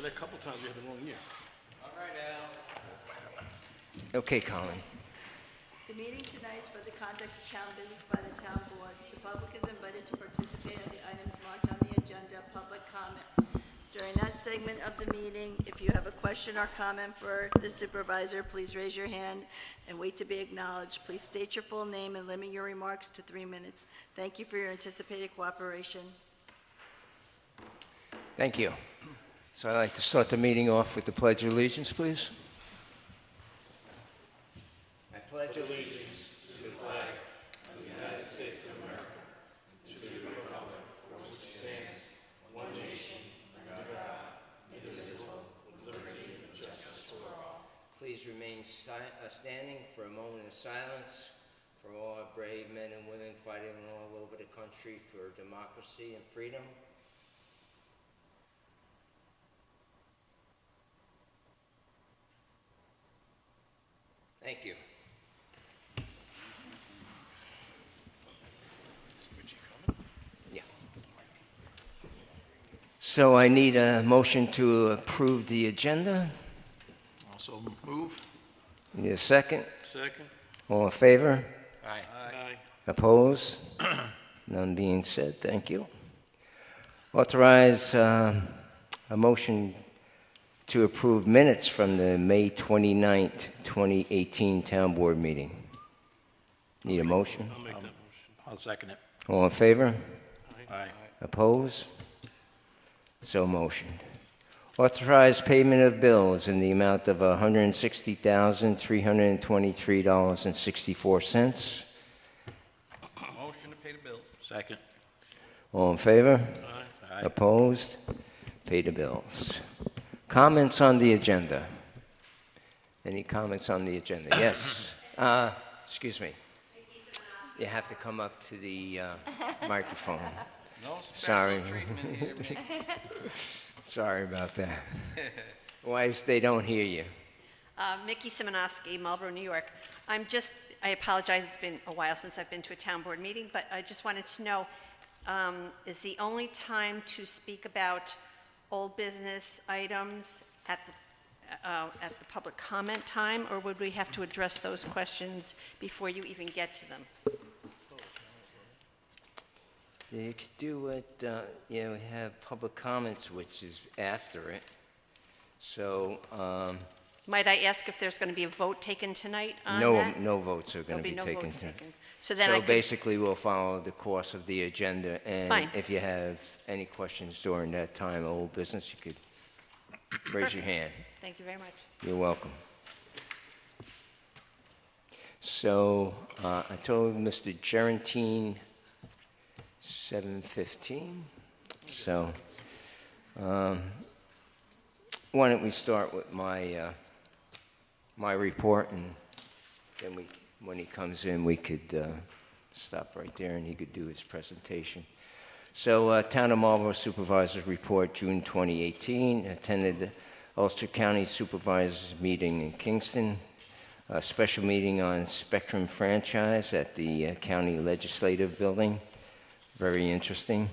a couple times we had the wrong year. All right, Al. Okay, Colin. The meeting tonight is for the conduct of town business by the town board. The public is invited to participate in the items marked on the agenda, public comment. During that segment of the meeting, if you have a question or comment for the supervisor, please raise your hand and wait to be acknowledged. Please state your full name and limit your remarks to 3 minutes. Thank you for your anticipated cooperation. Thank you. So I'd like to start the meeting off with the Pledge of Allegiance, please. I pledge allegiance to the flag of the United States of America, and to the republic for which it stands, one nation, under God, indivisible, with liberty and justice for all. Please remain standing for a moment of silence for all our brave men and women fighting all over the country for democracy and freedom. Thank you. Yeah. So I need a motion to approve the agenda. Also move. Need a second? Second. All in favor? Aye. Aye. Opposed? None being said. Thank you. Authorize a motion to approve minutes from the May 29th, 2018 Town Board meeting. Need a motion? I'll make that motion. I'll second it. All in favor? Aye. Opposed? So motioned. Authorize payment of bills in the amount of $160,323.64. Motion to pay the bills. Second. All in favor? Aye. Opposed? Pay the bills. Comments on the agenda? Any comments on the agenda? Yes. Excuse me. You have to come up to the microphone. No special Sorry. treatment here, Mickey. Sorry about that. Why they don't hear you? Mickey Simonovsky, Marlborough, New York. I apologize, it's been a while since I've been to a town board meeting, but I just wanted to know, is the only time to speak about old business items at the public comment time, or would we have to address those questions before you even get to them? You could do it, we have public comments, which is after it. So, Might I ask if there's going to be a vote taken tonight on no, that? no votes are going to be There'll be no taken votes tonight. taken. So then So I could, basically, we'll follow the course of the agenda, and Fine. if you have any questions during that time, old business, you could raise your hand. thank you very much. You're welcome. So, I told Mr. Gerantine 7:15. So, why don't we start with my report, and then when he comes in, we could stop right there and he could do his presentation. So, Town of Marlborough Supervisors Report, June 2018. Attended the Ulster County Supervisors meeting in Kingston. A special meeting on Spectrum franchise at the County Legislative Building. Very interesting.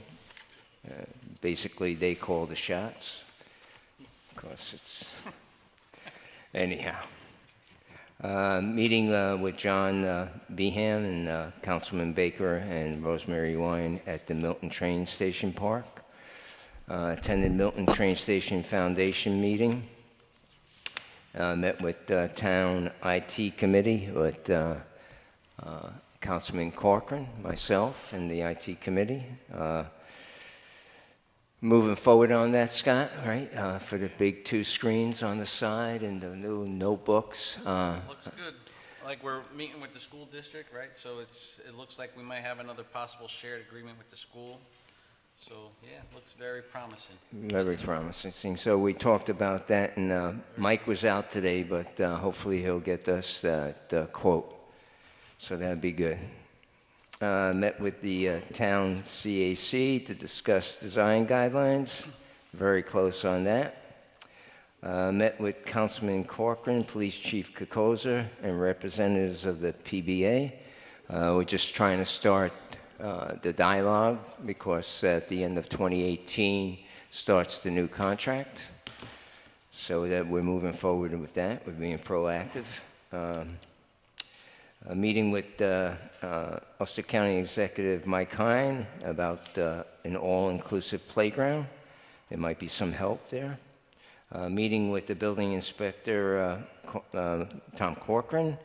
Basically, they call the shots. Of course, it's... Anyhow. Meeting with John Behan and Councilman Baker and Rosemary Wine at the Milton Train Station Park. Attended Milton Train Station Foundation meeting. Met with Town IT Committee with Councilman Corcoran, myself, and the IT Committee. Moving forward on that, Scott, right? For the big 2 screens on the side and the little notebooks. Looks good. Like we're meeting with the school district, right? So it looks like we might have another possible shared agreement with the school. So, yeah, it looks very promising. Very promising. So we talked about that, and Mike was out today, but hopefully he'll get us that quote. So that'd be good. Met with the town CAC to discuss design guidelines. Very close on that. Met with Councilman Corcoran, Police Chief Kokoza, and representatives of the PBA. We're just trying to start the dialogue because at the end of 2018 starts the new contract. so that we're moving forward with that. We're being proactive. A meeting with Ulster County Executive Mike Hine about an all-inclusive playground. There might be some help there. Meeting with the building inspector, Tom Corcoran,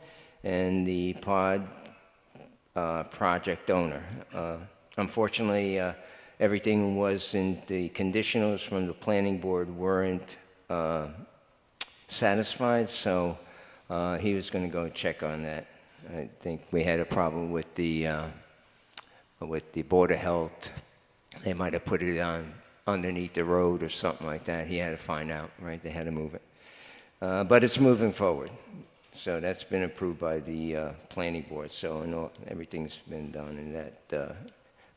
and the pod project owner. Unfortunately, everything was in the conditionals from the planning board weren't satisfied, so he was going to go check on that. I think we had a problem with the Board of Health. They might have put it on underneath the road or something like that. He had to find out, right? They had to move it. But it's moving forward. So that's been approved by the planning board. So everything's been done in that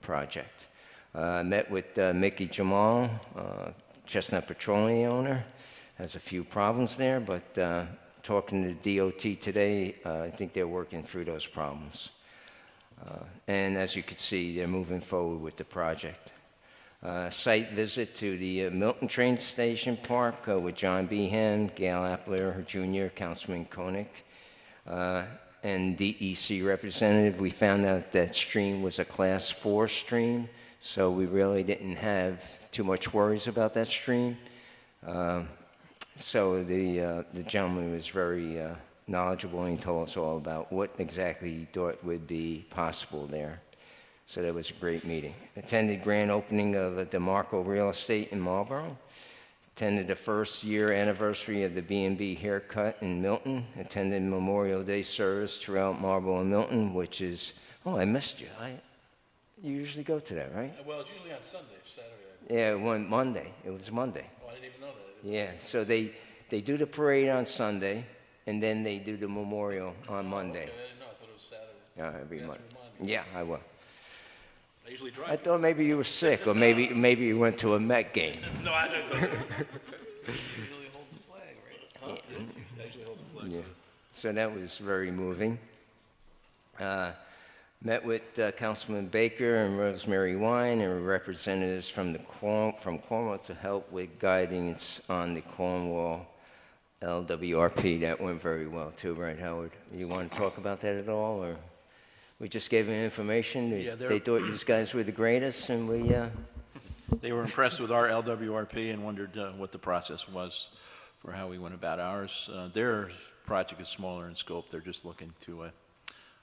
project. I met with Mickey Jamal, Chestnut Petroleum owner. Has a few problems there, but talking to the DOT today, I think they're working through those problems. And as you can see, they're moving forward with the project. Site visit to the Milton Train Station Park with John Behan, Gail Appler Jr., Councilman Koenig, and DEC representative. We found out that stream was a Class 4 stream, so we really didn't have too much worries about that stream. So the gentleman was very knowledgeable, and he told us all about what exactly he thought would be possible there. So that was a great meeting. Attended grand opening of the DeMarco Real Estate in Marlborough. Attended the first year anniversary of the B&B Haircut in Milton. Attended Memorial Day service throughout Marlborough and Milton, which is, oh, I missed you. You usually go to that, right? Well, it's usually on Sunday, Saturday. Yeah, it went Monday. It was Monday. Oh, I didn't even know that. Yeah, so they do the parade on Sunday, and then they do the memorial on Monday. Okay, I didn't know. I thought it was Saturday. Every You have month. to remind me. Yeah, I will. I usually I drive. thought maybe you were sick, or maybe you went to a Met game. No, I don't go there. Usually hold the flag, right? Huh? I usually hold the flag. Yeah. So that was very moving. Met with Councilman Baker and Rosemary Wine and representatives from Cornwall to help with guidance on the Cornwall LWRP. That went very well too, right, Howard? You want to talk about that at all, or we just gave them information? Yeah, They thought these guys were the greatest, and we. They were impressed with our LWRP and wondered what the process was for how we went about ours. Their project is smaller in scope. They're just looking to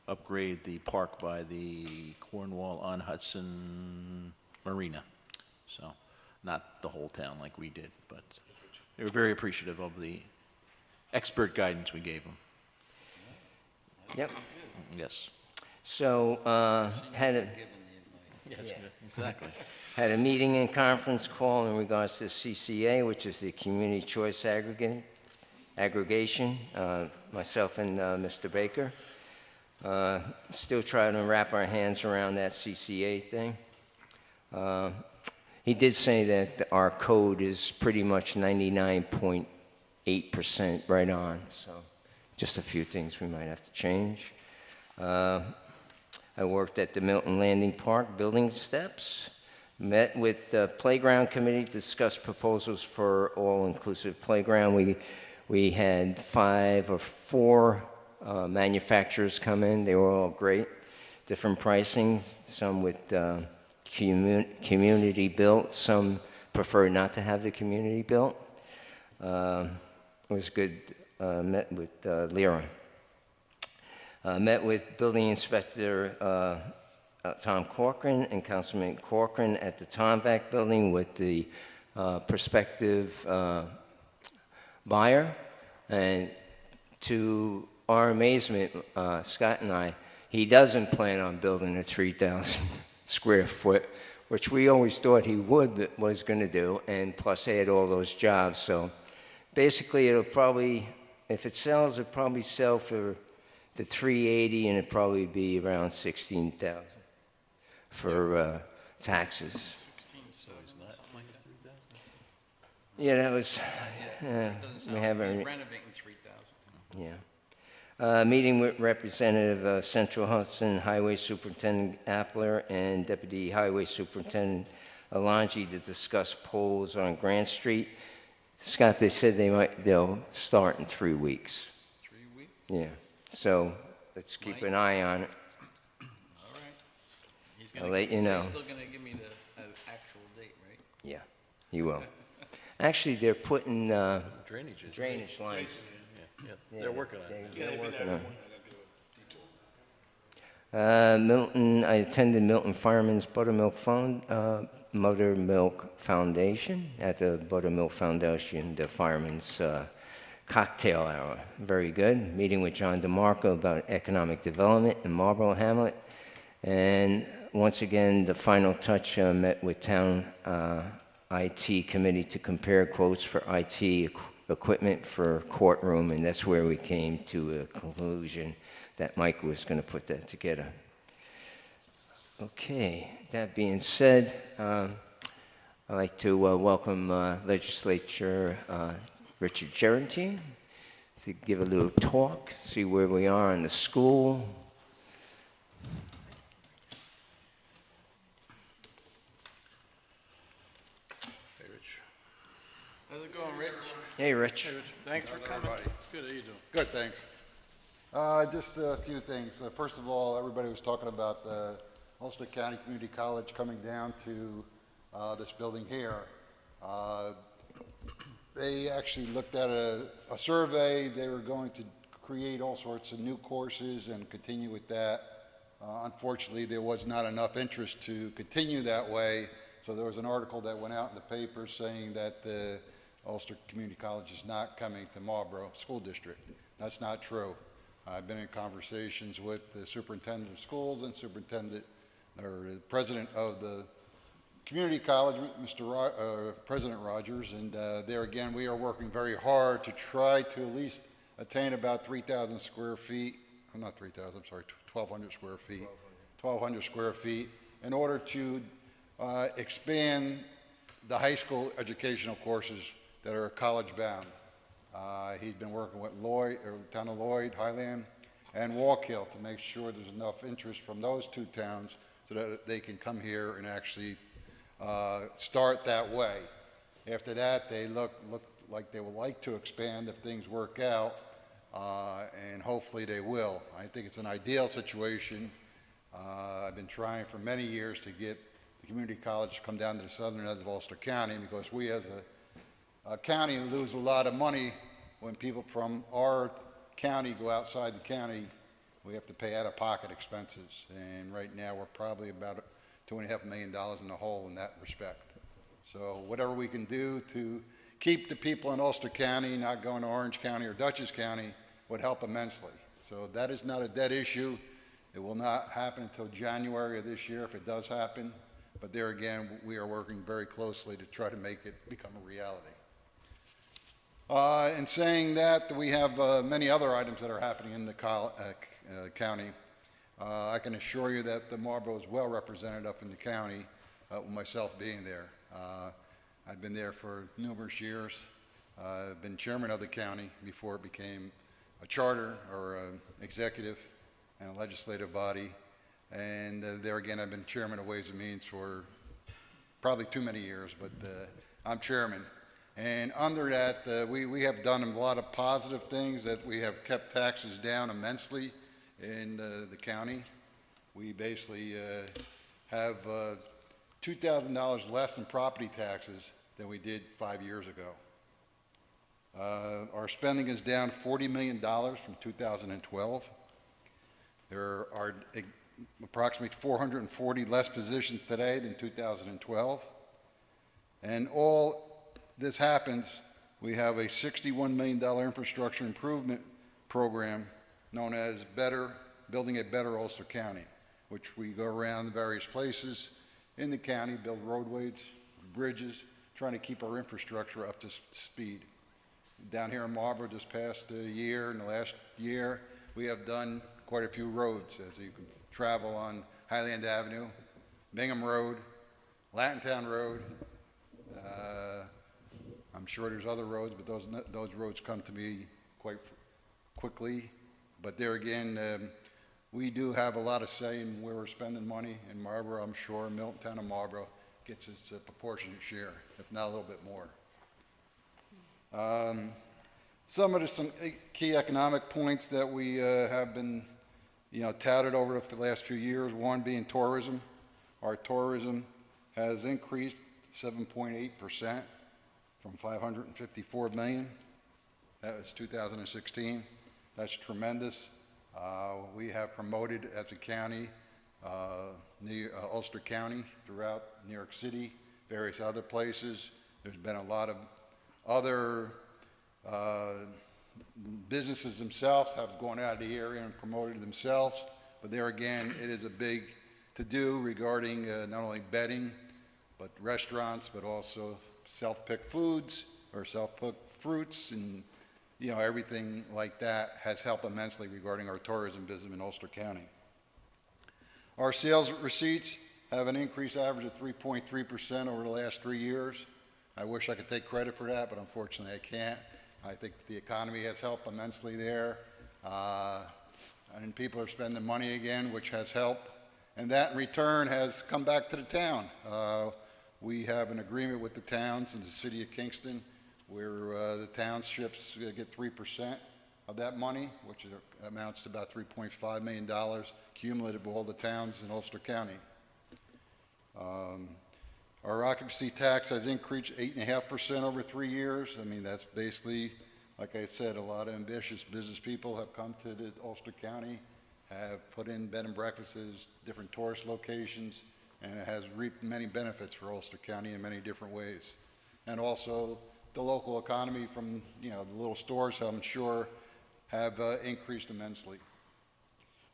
upgrade the park by the Cornwall-on-Hudson Marina. So, not the whole town like we did, but they were very appreciative of the expert guidance we gave them. Yep. Yes. So had a. Yes, Yeah. exactly. Had a meeting and conference call in regards to CCA, which is the Community Choice Aggregation, myself and Mr. Baker. Still trying to wrap our hands around that CCA thing. He did say that our code is pretty much 99.8% right on, so just a few things we might have to change. I worked at the Milton Landing Park building steps. Met with the playground committee to discuss proposals for all-inclusive playground. We had 5 or 4 manufacturers come in. They were all great, different pricing, some with community built, some prefer not to have the community built. It was good. Met with Lyra. Met with building inspector Tom Corcoran and Councilman Corcoran at the Tomvac building with the prospective buyer. And to our amazement, Scott and I, he doesn't plan on building a 3,000 square foot, which we always thought he was going to do, and plus add all those jobs. So basically, it'll probably, if it sells, it'll probably sell for the 380, and it'll probably be around 16,000 for taxes. Yeah, that was. We haven't. Renovating 3,000. Yeah. Meeting with Representative Central Hudson Highway Superintendent Appler and Deputy Highway Superintendent Alonji to discuss poles on Grant Street. Scott, they said they'll start in 3 weeks. 3 weeks? Yeah, so let's keep an eye on it. All right. He's I'll let you know. He's still gonna give me the actual date, right? Yeah, he will. Actually, they're putting Drainage. drainage lines. Yeah, Yeah, they're working on it. They're working on it. Milton, I attended Milton Fireman's Buttermilk Foundation at the Buttermilk Foundation, the Fireman's Cocktail Hour. Very good. Meeting with John DeMarco about economic development in Marlborough Hamlet. And once again, the final touch, met with town IT committee to compare quotes for IT equipment for courtroom, and that's where we came to a conclusion that Mike was going to put that together. Okay, that being said, I'd like to welcome Legislature Richard Gerentine to give a little talk, see where we are in the school. Hey, Rich. How's it going, Rich? Hey, Rich. Thanks for coming. Good, how you doing? Good, thanks. Just a few things. First of all, everybody was talking about Ulster County Community College coming down to this building here. They actually looked at a survey. They were going to create all sorts of new courses and continue with that. Unfortunately, there was not enough interest to continue that way, so there was an article that went out in the paper saying that the Ulster Community College is not coming to Marlborough School District. That's not true. I've been in conversations with the superintendent of schools and the president of the community college, President Rogers, and there again, we are working very hard to try to at least attain about 3,000 square feet, not 3,000, I'm sorry, 1,200 square feet, 1,200 square feet, in order to expand the high school educational courses that are college bound. He's been working with town of Lloyd, Highland, and Wallkill to make sure there's enough interest from those two towns so that they can come here and actually start that way. After that, they look like they would like to expand if things work out, and hopefully they will. I think it's an ideal situation. I've been trying for many years to get the community college to come down to the southern end of Ulster County because we as a county lose a lot of money when people from our county go outside the county. We have to pay out-of-pocket expenses, and right now we're probably about $2.5 million in the hole in that respect. So whatever we can do to keep the people in Ulster County not going to Orange County or Dutchess County would help immensely. So that is not a dead issue. It will not happen until January of this year if it does happen. But there again, we are working very closely to try to make it become a reality. In saying that, we have many other items that are happening in the county. I can assure you that the Marlborough is well represented up in the county, with myself being there. I've been there for numerous years. I've been chairman of the county before it became a charter or an executive and a legislative body. And there again, I've been chairman of Ways and Means for probably too many years, but I'm chairman. And under that, we have done a lot of positive things, that we have kept taxes down immensely in the county. We basically have $2,000 less in property taxes than we did 5 years ago. Our spending is down $40 million from 2012. There are approximately 440 less positions today than 2012. And all this happens, we have a $61 million infrastructure improvement program known as Building a Better Ulster County, which we go around various places in the county, build roadways, bridges, trying to keep our infrastructure up to speed. Down here in Marlborough this past year, in the last year, we have done quite a few roads, as you can travel on Highland Avenue, Bingham Road, Latintown Road. I'm sure there's other roads, but those roads come to me quite quickly. But there again, we do have a lot of say in where we're spending money in Marlborough. I'm sure Milton Town and Marlborough gets its proportionate share, if not a little bit more. Some key economic points that we have been, touted over the last few years, one being tourism. Our tourism has increased 7.8% from 554 million. That was 2016. That's tremendous. We have promoted as a county, Ulster County throughout New York City, various other places. There's been a lot of other businesses themselves have gone out of the area and promoted themselves, but there again, it is a big to-do regarding not only bedding, but restaurants, but also self-picked foods or self-picked fruits, and everything like that has helped immensely regarding our tourism business in Ulster County. Our sales receipts have an increased average of 3.3% over the last 3 years. I wish I could take credit for that, but unfortunately I can't. I think the economy has helped immensely there, and people are spending money again, which has helped. And that in return has come back to the town. We have an agreement with the towns in the city of Kingston where the townships get 3% of that money, which amounts to about $3.5 million cumulative of all the towns in Ulster County. Our occupancy tax has increased 8.5% over 3 years. I mean, that's basically, like I said, a lot of ambitious business people have come to the Ulster County, have put in bed and breakfasts, different tourist locations, and it has reaped many benefits for Ulster County in many different ways. And also the local economy from, the little stores, I'm sure, have increased immensely.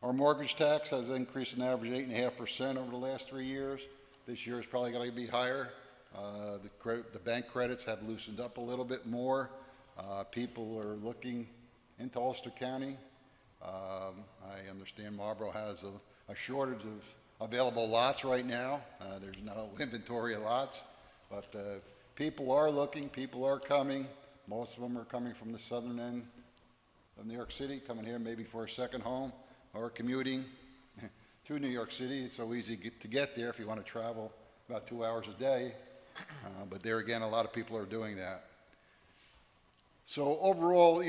Our mortgage tax has increased an average 8.5% over the last 3 years. This year is probably going to be higher. The bank credits have loosened up a little bit more. People are looking into Ulster County. I understand Marlborough has a shortage of available lots right now. There's no inventory of lots, but people are looking, people are coming. Most of them are coming from the southern end of New York City, coming here maybe for a second home or commuting to New York City. It's so easy to get there if you want to travel about 2 hours a day. But there again, a lot of people are doing that. So overall,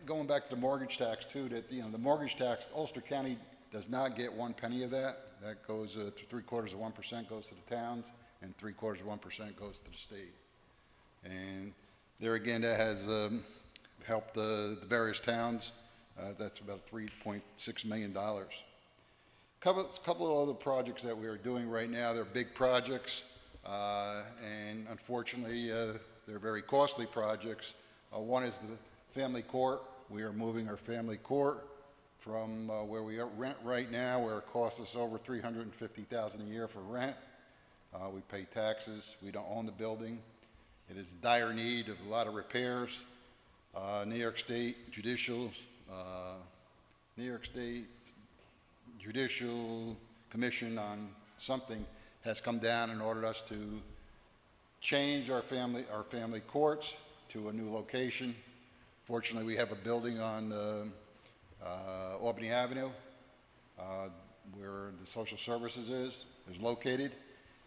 going back to the mortgage tax too, that the mortgage tax, Ulster County does not get 1 penny of that. That goes to 3/4 of 1% goes to the towns, and 3/4 of 1% goes to the state. And there again, that has helped the various towns. That's about $3.6 million. Couple of other projects that we are doing right now. They're big projects, and unfortunately, they're very costly projects. One is the family court. We are moving our family court from where we rent right now, where it costs us over $350,000 a year for rent. We pay taxes. We don't own the building. It is in dire need of a lot of repairs. New York State Judicial Commission on something has come down and ordered us to change our family courts to a new location. Fortunately, we have a building on Albany Avenue where the social services is located,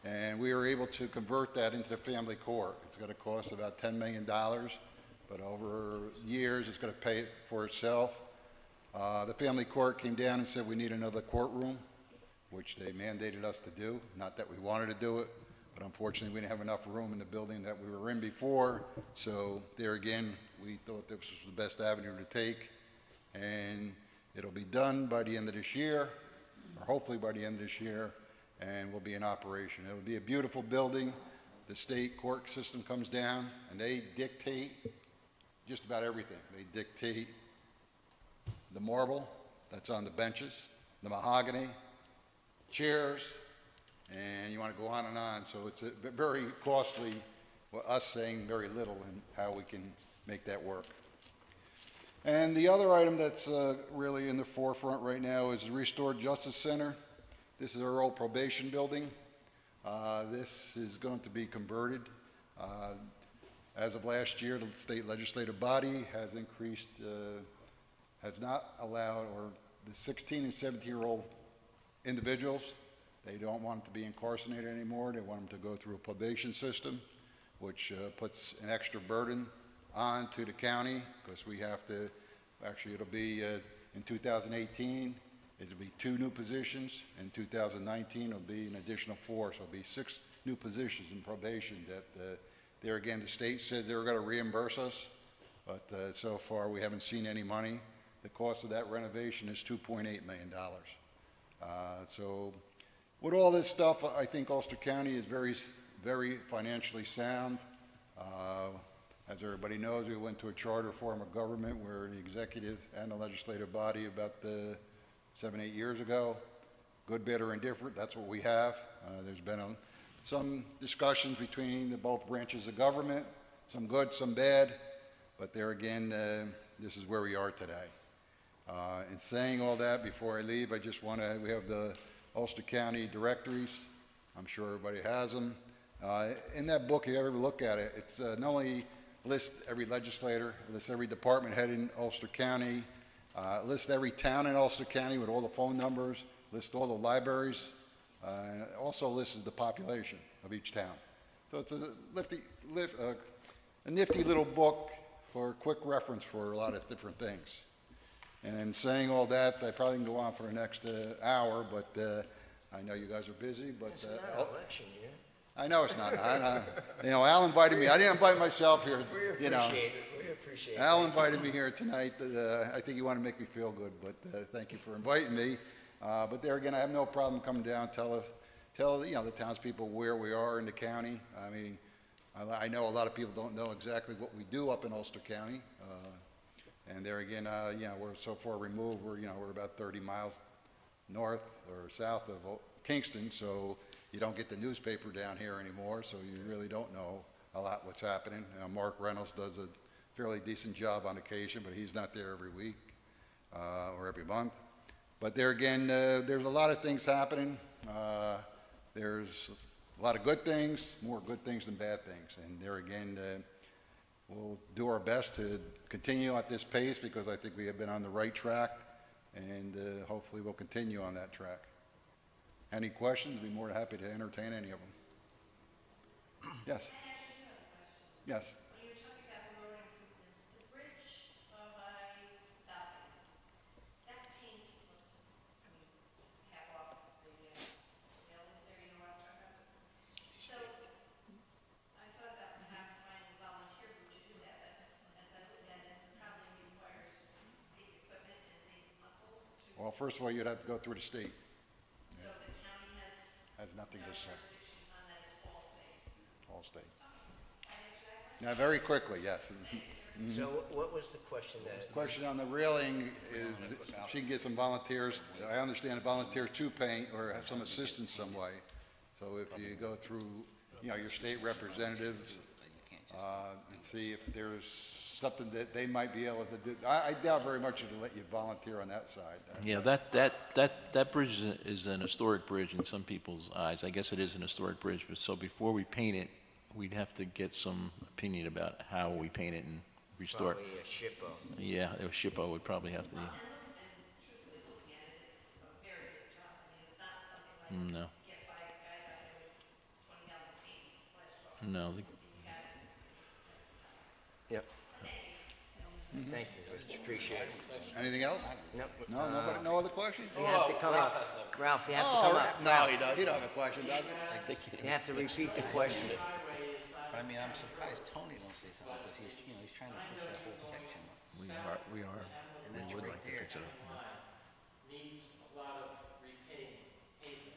and we were able to convert that into the family court. It's going to cost about $10 million, but over years it's going to pay for itself. The family court came down and said we need another courtroom, which they mandated us to do. Not that we wanted to do it, but unfortunately we didn't have enough room in the building that we were in before. So there again, we thought this was the best avenue to take, and it'll be done by the end of this year, or hopefully by the end of this year, and will be in operation. It'll be a beautiful building. The state court system comes down, and they dictate just about everything. They dictate the marble that's on the benches, the mahogany, chairs, and you want to go on and on. So it's very costly, us saying very little in how we can make that work. And the other item that's really in the forefront right now is the Restored Justice Center. This is our old probation building. This is going to be converted. As of last year, the state legislative body has increased, has not allowed, or the 16 and 17-year-old individuals, they don't want them to be incarcerated anymore. They want them to go through a probation system, which puts an extra burden on to the county, because we have to, actually, it'll be, in 2018, it'll be 2 new positions. In 2019, it'll be an additional 4, so it'll be 6 new positions in probation that, there again, the state said they were going to reimburse us, but so far we haven't seen any money. The cost of that renovation is $2.8 million. So with all this stuff, I think Ulster County is very, very financially sound. As everybody knows, we went to a charter form of government where the executive and the legislative body about 7, 8 years ago. Good, bad, or indifferent, that's what we have. There's been some discussions between the both branches of government, some good, some bad, but there again, this is where we are today. In saying all that, before I leave, I just want to, we have the Ulster County directories. I'm sure everybody has them. In that book, if you ever look at it, it's not only lists every legislator, lists every department head in Ulster County, lists every town in Ulster County with all the phone numbers, lists all the libraries, and it also lists the population of each town. So it's a nifty little book for quick reference for a lot of different things. And in saying all that, I probably can go on for the next hour, but I know you guys are busy, but... It's not an election year. I know it's not. You know, Al invited me. I didn't invite myself here, We you know. appreciate it. We appreciate it. Al invited me here tonight. I think you want to make me feel good, but thank you for inviting me. But there again, I have no problem coming down, tell you know, the townspeople where we are in the county. I mean, I know a lot of people don't know exactly what we do up in Ulster County. And there again, you know, we're so far removed. We're about 30 miles north or south of Kingston, so you don't get the newspaper down here anymore, so you really don't know a lot what's happening. Mark Reynolds does a fairly decent job on occasion, but he's not there every week or every month. But there again, there's a lot of things happening. There's a lot of good things, more good things than bad things. And there again, we'll do our best to continue at this pace because I think we have been on the right track, and hopefully we'll continue on that track. Any questions? I'd be more than happy to entertain any of them. Yes. Yes. When you were talking about the road improvements, the bridge by Falcon, that paint looks, half off the railings there, you know what I'm talking about? So I thought about perhaps finding a volunteer group to do that, but as I looked at it, it probably requires big equipment and big muscles to. Well, first of all, you'd have to go through the state. So the county Has nothing to say. jurisdiction on that, it's all state. All state. Now, very quickly, yes. So what was the question that? Question on the railing is if she can get some volunteers. I understand volunteers to paint or have some assistance some way. So if you go through, you know, your state representatives and see if there's something that they might be able to do. I doubt very much it'll let you volunteer on that side. Yeah, that bridge is an historic bridge in some people's eyes. I guess it is an historic bridge, but so before we paint it, we'd have to get some opinion about how we paint it and restore it. Probably a SHPO. Yeah, a SHPO would probably have to, no. No, Yep. Thank you, Rich. Appreciate it. Anything else? Nope. No, nobody, no other questions? You have to come up. Ralph, you have to come up. No, he doesn't. He don't have a question, does he? You have to repeat the question. But I mean, I'm surprised Tony don't say something, because he's, you know, he's trying to fix that whole section. we that's would right like to there. fix it. Needs a lot of repaving, pavement.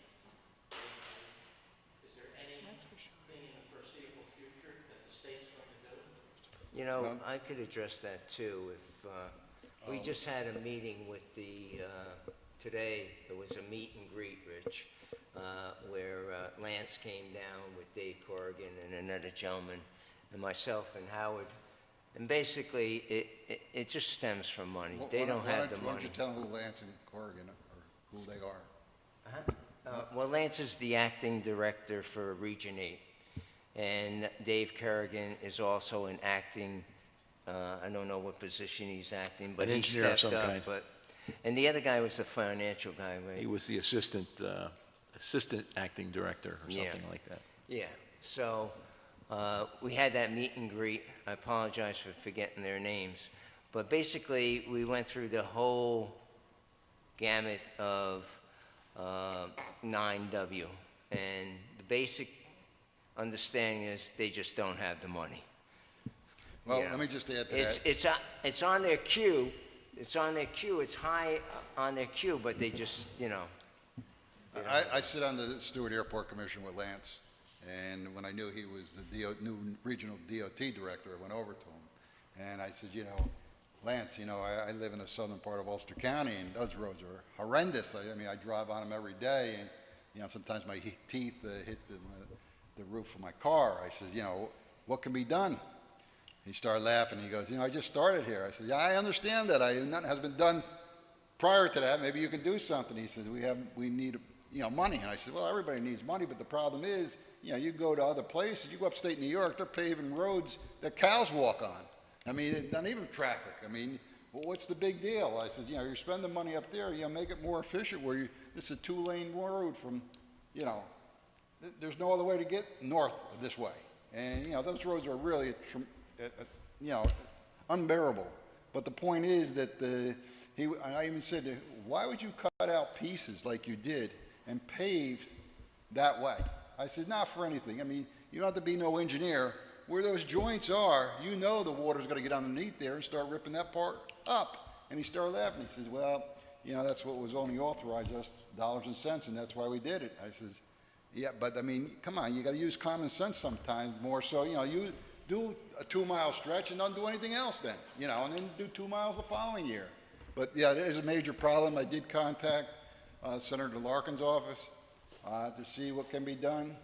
Is there anything in the foreseeable future that the state's going to do? You know, I could address that too. If we just had a meeting with the, today, there was a meet and greet, Rich, where Lance came down with Dave Corrigan and another gentleman, and myself and Howard. And basically, it just stems from money. They don't have the Why don't you money. tell them who Lance and Corrigan are, or who they are? Well, Lance is the acting director for Region 8. And Dave Kerrigan is also an acting, I don't know what position he's acting, but An he engineer of stepped some up. kind. And the other guy was the financial guy, right? He was the assistant acting director or Yeah. something like that. Yeah, so We had that meet and greet. I apologize for forgetting their names. But basically, we went through the whole gamut of 9W. And the basic understanding is they just don't have the money. Well, You know, let me just add to that. It's on their queue. It's on their queue. It's high on their queue, but they just, you know. I sit on the Stewart Airport Commission with Lance, and when I knew he was the new regional DOT director, I went over to him, and I said, you know, Lance, you know, I live in the southern part of Ulster County, and those roads are horrendous. I mean, I drive on them every day, and, you know, sometimes my teeth hit the roof of my car. I said, you know, what can be done? He started laughing. He goes, you know, I just started here. I said, yeah, I understand that. Nothing has been done prior to that. Maybe you can do something. He said, we need, you know, money. And I said, well, everybody needs money, but the problem is, you know, you go to other places, you go upstate New York, they're paving roads that cows walk on. I mean, not even traffic. I mean, well, what's the big deal? I said, you know, you're spending money up there, you know, make it more efficient where this is a 2-lane road from, you know, there's no other way to get north this way. And, you know, those roads are really, you know, unbearable. But the point is that I even said, why would you cut out pieces like you did and pave that way? I said, not for anything. I mean, you don't have to be no engineer. Where those joints are, you know the water's going to get underneath there and start ripping that part up. And he started laughing. He says, well, you know, that's what was only authorized, just dollars and cents, and that's why we did it. I says, yeah, but I mean, come on, you got to use common sense sometimes more. So, you know, you do a 2-mile stretch and don't do anything else then, you know, and then do 2 miles the following year. But yeah, it is a major problem. I did contact Senator Larkin's office to see what can be done.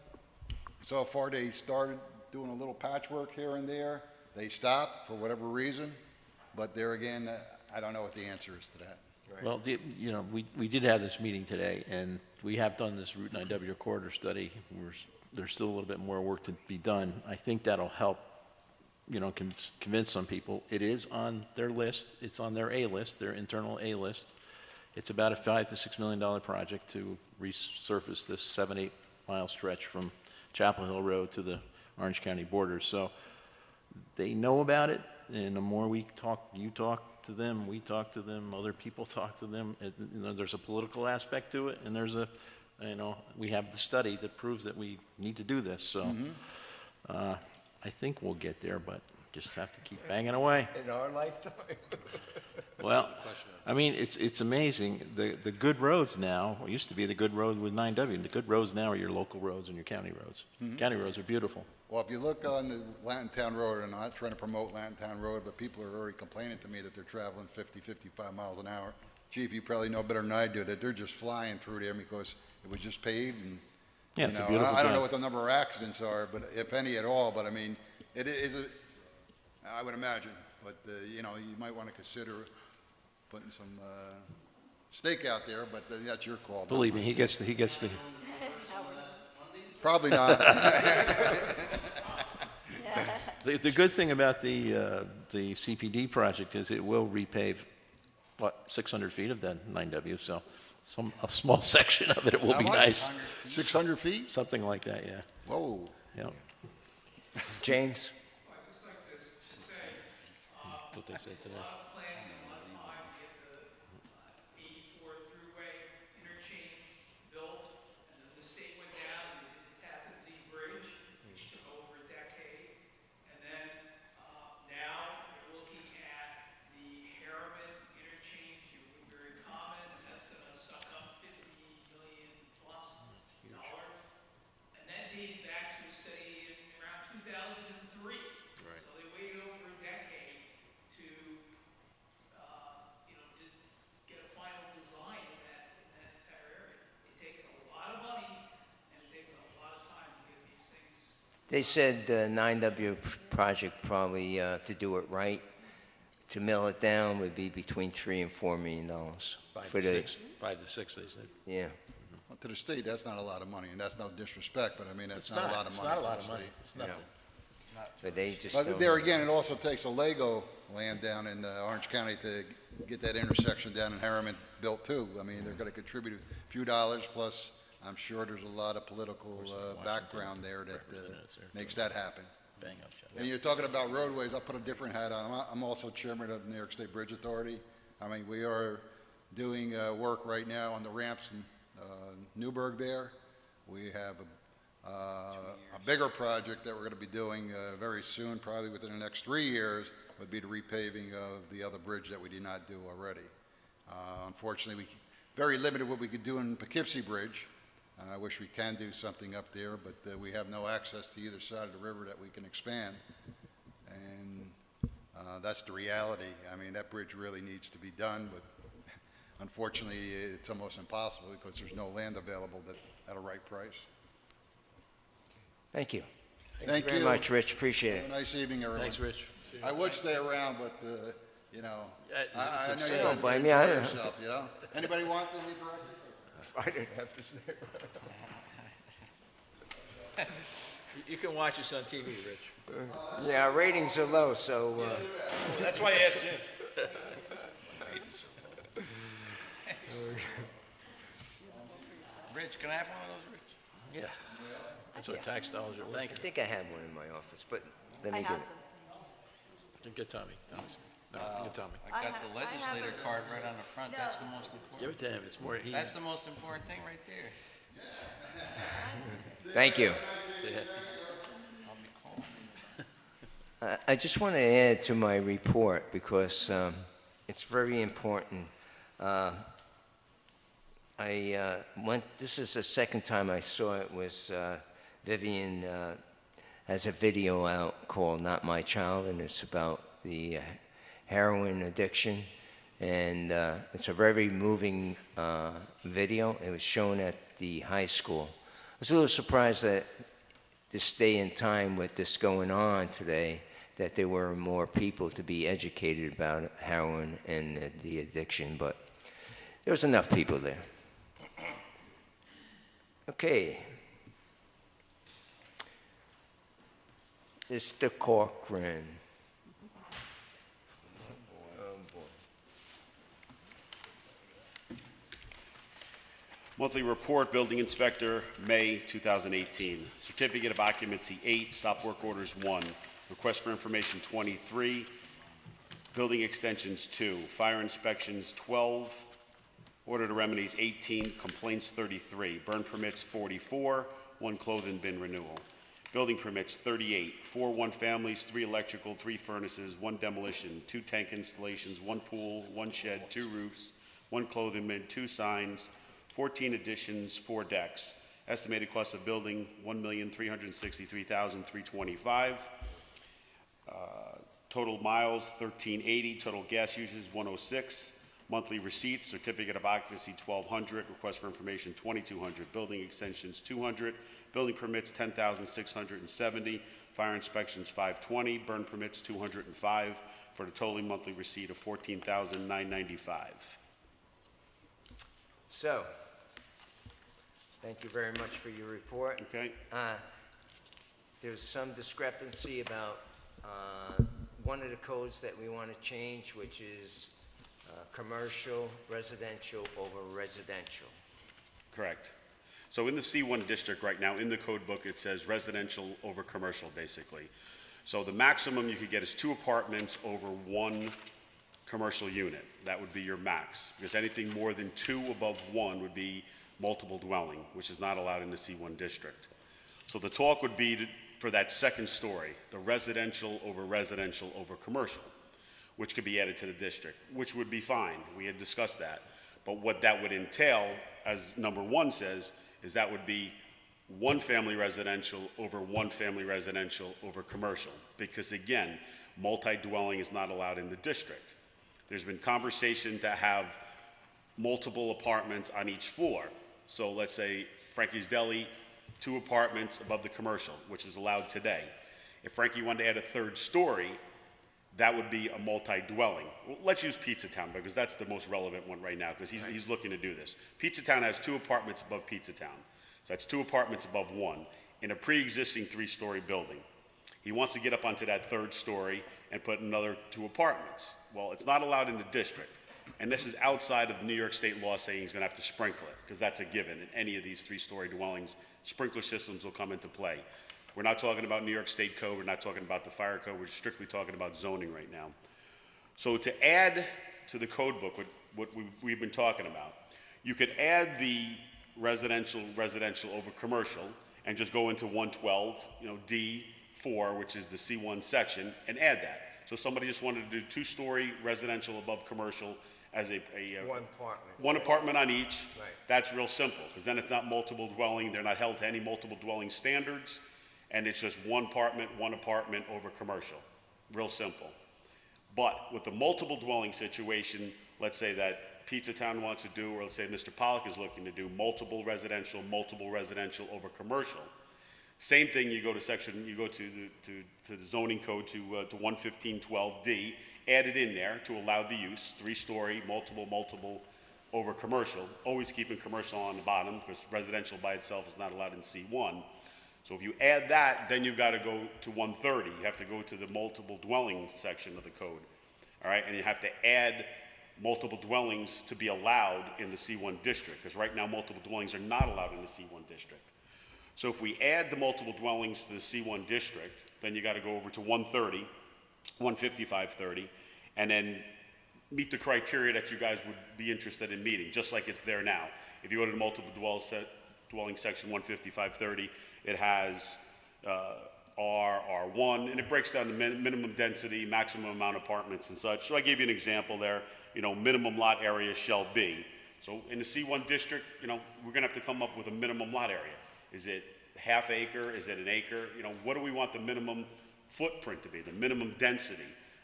So far, they started doing a little patchwork here and there. They stopped for whatever reason, but there again, I don't know what the answer is to that. Well, you know, we did have this meeting today, and we have done this Route 9W corridor study. There's still a little bit more work to be done. I think that'll help, you know, convince some people. It is on their list. It's on their A list, their internal A list. It's about a $5 to $6 million project to resurface this 7-8 mile stretch from Chapel Hill Road to the Orange County border. So they know about it, and the more we talk, you talk to them, we talk to them, other people talk to them. You know, there's a political aspect to it, and there's a, you know, we have the study that proves that we need to do this. So I think we'll get there, but just have to keep banging away. In our lifetime. Well, I mean, it's amazing. The good roads now, it used to be the good road with 9W, and the good roads now are your local roads and your county roads. County roads are beautiful. Well, if you look on the Lantontown Road, and I'm not trying to promote Lantontown Road, but people are already complaining to me that they're traveling 50, 55 miles an hour. Chief, you probably know better than I do that they're just flying through there because it was just paved and, Yeah, you it's a know, beautiful I don't know job. what the number of accidents are, but if any at all, but I mean, it is I would imagine, but, you know, you might want to consider putting some stake out there, but that's your call. Believe me, he gets the Probably not. The good thing about the CPD project is it will repave, what, 600 feet of that 9W, so a small section of it will How be much? nice. 600 feet? Something like that, yeah. Whoa. Yeah. James? I'd just like to say, What they said today. a lot of planning and a lot of time to get the 84 thruway interchange built, and then the state went down and did the Tappan Zee Bridge, which took over a decade. And then now you're looking at the Harriman interchange, very common, and that's going to suck up $50 million plus dollars. And that dated back to a study in around 2003. So they waited over a decade to, you know, to get a final design in that entire area. It takes a lot of money and it takes a lot of time to get these things. They said the 9W project probably, to do it right, to mill it down would be between $3 and $4 million. 5 for to the 6. 5 to 6, they said. Yeah. Well, to the state, that's not a lot of money, and that's no disrespect, but I mean, that's not a lot of money. It's not a for lot the of money. state. It's nothing. But they just But don't. there again, it also takes a Lego land down in Orange County to get that intersection down in Harriman built too. I mean, they're gonna contribute a few dollars plus, I'm sure there's a lot of political background there that makes that happen. Bang up, shut And you're talking about roadways, I'll put a different hat on. I'm also chairman of the New York State Bridge Authority. I mean, we are doing work right now on the ramps in Newburgh there. We have a bigger project that we're going to be doing very soon, probably within the next 3 years, would be the repaving of the other bridge that we did not do already. Unfortunately, very limited what we could do in Poughkeepsie Bridge. I wish we can do something up there, but we have no access to either side of the river that we can expand. And that's the reality. I mean, that bridge really needs to be done, but unfortunately, it's almost impossible because there's no land available at a right price. Thank you. Thank you Very much, Rich. Appreciate Have it. a nice evening, everyone. Thanks, Rich. I would stay around, but, you know, I know I you don't guys blame enjoy you. yourself, you know? Anybody want to be director? I didn't have to say. You can watch us on TV, Rich. Yeah, our ratings are low, so That's why I asked you. Rich, can I have one of those, Rich? Yeah. That's what tax dollars are Thank I worth. think I had one in my office, but let I me have get it. them. Get Tommy. No, get Tommy. I got the legislator card right on the front. That's the most Give important. it to him. It's more. That's the most important thing right there. Thank you. I'll be calling. I just want to add to my report because it's very important. This is the second time I saw it, was Vivian has a video out called Not My Child, and it's about the heroin addiction. And it's a very moving video. It was shown at the high school. I was a little surprised that this day and time with this going on today, that there were more people to be educated about heroin and the addiction, but there was enough people there. Okay. Mr. Corcoran. Monthly report, building inspector, May 2018. Certificate of occupancy 8, stop work orders 1, request for information 23, building extensions 2, fire inspections 12, order to remedies 18, complaints 33, burn permits 44, 1 clothing bin renewal. Building permits 38, 4 one-families, 3 electrical, 3 furnaces, 1 demolition, 2 tank installations, 1 pool, 1 shed, 2 roofs, 1 clothing bin, 2 signs, 14 additions, 4 decks. Estimated cost of building, $1,363,325. Total miles, 1,380. Total gas usage, 106. Monthly receipts, certificate of occupancy, 1,200. Request for information, 2,200. Building extensions, 200. Building permits, 10,670. Fire inspections, 520. Burn permits, 205. For the total monthly receipt of 14,995. So, thank you very much for your report. Okay? There's some discrepancy about one of the codes that we want to change, which is commercial, residential over residential. Correct. So in the C1 district right now, in the code book, it says residential over commercial, basically. So the maximum you could get is 2 apartments over 1 commercial unit. That would be your max, because anything more than 2 above 1 would be multiple dwelling, which is not allowed in the C1 district. So the talk would be for that second story, the residential over commercial, which could be added to the district, which would be fine. We had discussed that. But what that would entail, as number 1 says, is that would be 1 family residential over 1 family residential over commercial. Because again, multi-dwelling is not allowed in the district. There's been conversation to have multiple apartments on each floor. So let's say Frankie's Deli, 2 apartments above the commercial, which is allowed today. If Frankie wanted to add a 3rd story, that would be a multi-dwelling. Well, let's use Pizza Town because that's the most relevant one right now because he's looking to do this. Pizza Town has 2 apartments above Pizza Town. So that's 2 apartments above 1 in a pre-existing 3-story building. He wants to get up onto that 3rd story and put another 2 apartments. Well, it's not allowed in the district. And this is outside of New York State law saying he's going to have to sprinkle it, because that's a given. In any of these three-story dwellings, sprinkler systems will come into play. We're not talking about New York State code. We're not talking about the fire code. We're strictly talking about zoning right now. So to add to the code book what we've been talking about, you could add the residential over commercial and just go into 112, D4, which is the C1 section, and add that. So somebody just wanted to do two-story residential above commercial as one apartment on each. Right. That's real simple, because then it's not multiple dwelling. They're not held to any multiple dwelling standards, and it's just one apartment over commercial. Real simple. But with the multiple dwelling situation, let's say that Pizza Town wants to do, or let's say Mr. Pollock is looking to do multiple residential over commercial. Same thing, you go to the zoning code to 11512D, add it in there to allow the use, three-story, multiple over commercial, always keeping commercial on the bottom, because residential by itself is not allowed in C1. So if you add that, then you've got to go to 130. You have to go to the multiple dwelling section of the code, all right? And you have to add multiple dwellings to be allowed in the C1 district, because right now multiple dwellings are not allowed in the C1 district. So if we add the multiple dwellings to the C1 district, then you got to go over to 130, 15530, and then meet the criteria that you guys would be interested in meeting, just like it's there now. If you go to the multiple dwelling section 15530, it has R1, and it breaks down the minimum density, maximum amount of apartments and such. So I gave you an example there, minimum lot area shall be. So in the C1 district, we're gonna have to come up with a minimum lot area. Is it half acre? Is it an acre? What do we want the minimum footprint to be, the minimum density?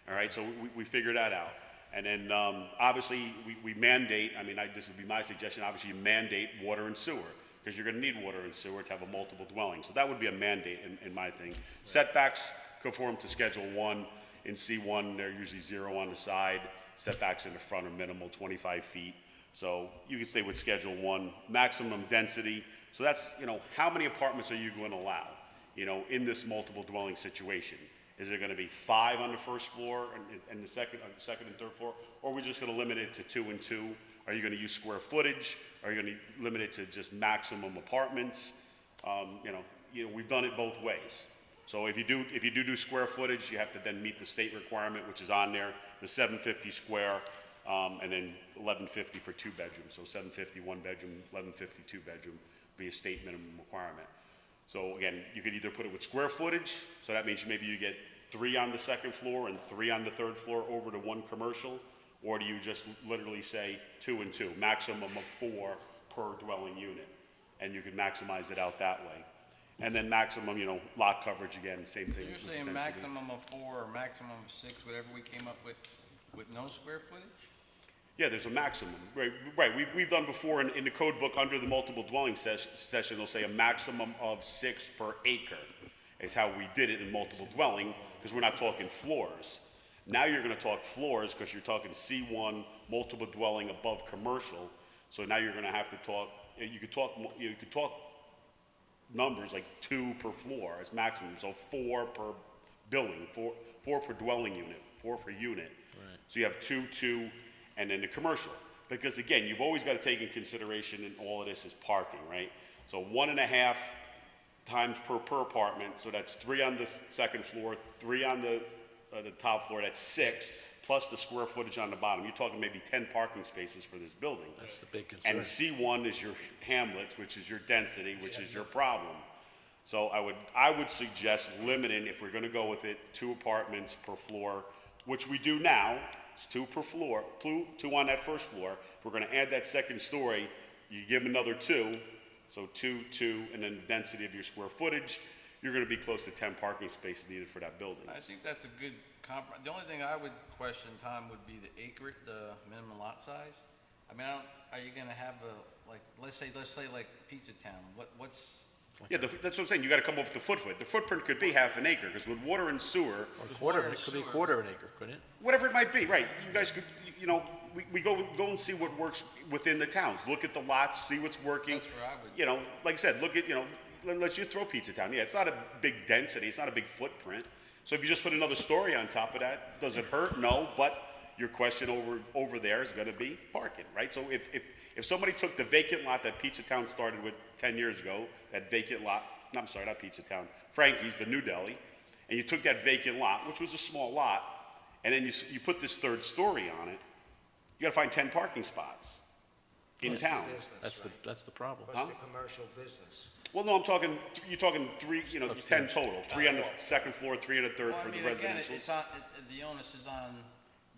All right, so we figure that out. And then obviously we mandate, this would be my suggestion, obviously you mandate water and sewer, because you're gonna need water and sewer to have a multiple dwelling. So that would be a mandate in my thing. Setbacks conform to Schedule 1. In C1, they're usually 0 on the side. Setbacks in the front are minimal, 25 feet. So you can stay with Schedule 1. Maximum density. So that's, how many apartments are you going to allow, in this multiple dwelling situation? Is there going to be 5 on the first floor and the second and third floor? Or are we just going to limit it to 2 and 2? Are you going to use square footage? Are you going to limit it to just maximum apartments? We've done it both ways. So if you do square footage, you have to then meet the state requirement, which is on there, the 750 square, and then 1150 for 2 bedrooms. So 750 1 bedroom, 1150 2 bedroom be a state minimum requirement. So again, you could either put it with square footage, so that means maybe you get 3 on the second floor and 3 on the third floor over to 1 commercial, or do you just literally say 2 and 2, maximum of 4 per dwelling unit, and you could maximize it out that way. And then maximum, lot coverage again, same thing. So you're saying maximum of 4 or maximum of 6, whatever we came up with no square footage? Yeah, there's a maximum. Right. We've done before in the code book under the multiple dwelling section, they'll say a maximum of 6 per acre is how we did it in multiple dwelling, because we're not talking floors. Now you're going to talk floors because you're talking C1 multiple dwelling above commercial. So now you're going to have to talk. You could talk numbers like 2 per floor as maximum. So 4 per building, 4 per dwelling unit, 4 per unit. Right. So you have 2, 2. And then the commercial. Because again, you've always got to take in consideration in all of this is parking, right? So 1.5 times per apartment, so that's 3 on the second floor, 3 on the top floor, that's 6, plus the square footage on the bottom. You're talking maybe 10 parking spaces for this building. That's the big concern. And C1 is your hamlets, which is your density, which is your problem. So I would suggest limiting, if we're going to go with it, 2 apartments per floor, which we do now. It's 2 per floor, 2 on that first floor. If we're going to add that second story, you give another 2, so 2, 2, and then the density of your square footage, you're going to be close to 10 parking spaces needed for that building. I think that's a good compromise. The only thing I would question, Tom, would be the acreage, the minimum lot size. Are you going to have let's say like Pizza Town, what's... Yeah, that's what I'm saying. You got to come up with the footprint. The footprint could be half an acre, because with water and sewer, It could be a quarter of an acre, couldn't it? whatever it might be, right? You guys could, we go and see what works within the towns. Look at the lots, see what's working. That's where I would... Like I said, look at, let's just throw Pizza Town. Yeah, it's not a big density, it's not a big footprint. So if you just put another story on top of that, does it hurt? No, but your question over there is gonna be parking, right? So if somebody took the vacant lot that Pizza Town started with 10 years ago, that vacant lot, no, I'm sorry, not Pizza Town, Frankie's, the New Deli, and you took that vacant lot, which was a small lot, and then you put this third story on it, you gotta find 10 parking spots in town. That's the problem. Plus the commercial business. Well, no, you're talking three, 10 total, 3 on the second floor, 3 on the third Well, I for the mean, again, residential. the onus is on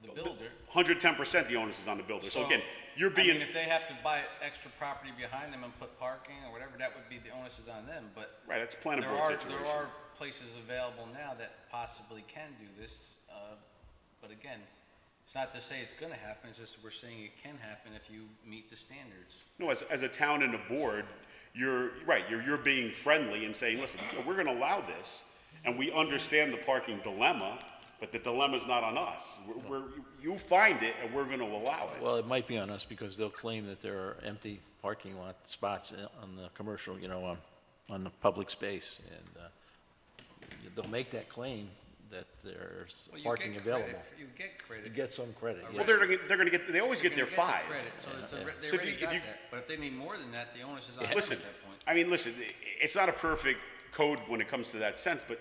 the builder. 110% the onus is on the builder. So again, I mean, if they have to buy extra property behind them and put parking or whatever, that would be, the onus is on them, but right, that's a planning there board are, situation. there are places available now that possibly can do this, but again, it's not to say it's gonna happen, it's just we're saying it can happen if you meet the standards. No, as a town and a board, you're right, you're being friendly and saying, listen, we're gonna allow this, and we understand the parking dilemma, but the dilemma's not on us. You find it, and we're gonna allow it. Well, it might be on us because they'll claim that there are empty parking lot spots on the commercial, on the public space. And they'll make that claim that there's Well, you parking get available. credit, you get credit. You get some credit, Well, yeah. they're gonna get, they always get You're their gonna 5. the credit, so it's they So if already you- got if you- that, but if they need more than that, the onus is on them at Listen, that point. I mean, listen, it's not a perfect code when it comes to that sense, but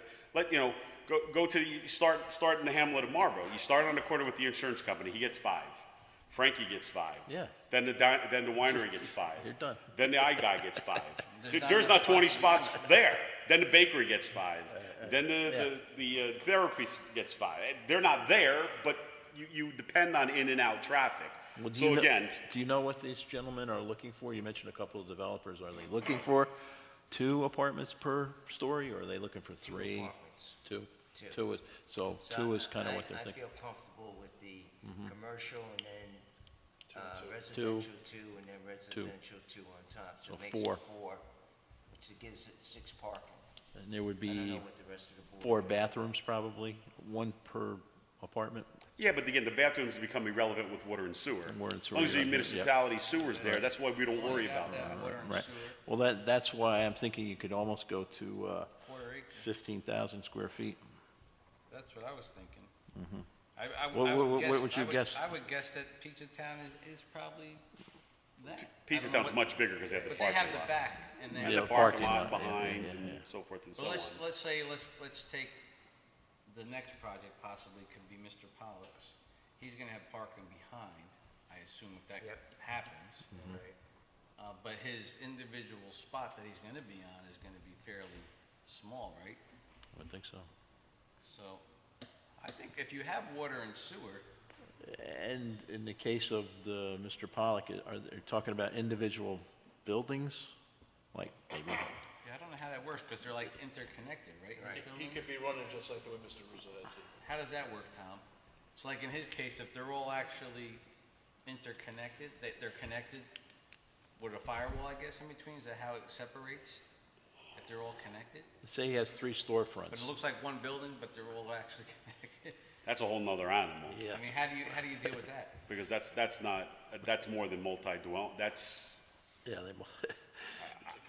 go to, you start in the hamlet of Marlborough. You start on the corner with the insurance company, he gets 5. Frankie gets 5. Yeah. Then the winery gets 5. You're done. Then the eye guy gets 5. There's not There's enough not 20 spots spots there. Then the bakery gets 5. Then the therapist gets 5. They're not there, but you depend on in and out traffic. Well, do So you know- again, Do you know what these gentlemen are looking for? You mentioned a couple of developers. Are they looking for 2 apartments per story, or are they looking for 3? apartments. 2? Two. 2 is, so 2 is kind of what they're I thinking. feel comfortable with the commercial and then Two. residential 2 and then residential 2 on top. So So it makes it 4. 4, which gives it 6 parking. And there would I don't know be what the rest of the board. 4 bathrooms probably, 1 per apartment. yeah, but again, the bathrooms become irrelevant with water and sewer. Water and As long as sewer, the yeah. municipality sewer's there, that's why we don't worry about that. Water and Right. sewer, Well, that's why I'm thinking you could almost go to quarter acre, 15,000 square feet. that's what I was thinking. Well, I what would would you guess? I would guess that Pizza Town is probably that. Pizza I don't know Town's much bigger because they have the But they parking have the lot. back, and they And Yeah, the parking parking lot lot, yeah, behind yeah, yeah. and so forth and So so on. let's take, the next project possibly could be Mr. Pollock's. He's gonna have parking behind, I assume if that Yep. happens. Right. But his individual spot that he's gonna be on is gonna be fairly small, right? I think so. So, I think if you have water and sewer, And in the case of the Mr. Pollock, are they talking about individual buildings? Like maybe, yeah, I don't know how that works, because they're like interconnected, right? his He buildings? could be running just like the way Mr. Ruzzanetti. How does that work, Tom? So like in his case, if they're all actually interconnected, they're connected with a firewall, I guess, in between, is that how it separates? If they're all connected? say he has 3 storefronts. But it looks like one building, but they're all actually connected? That's a whole nother animal. Yeah. I mean, how do you deal with that? Because that's more than multi-dwell, Yeah,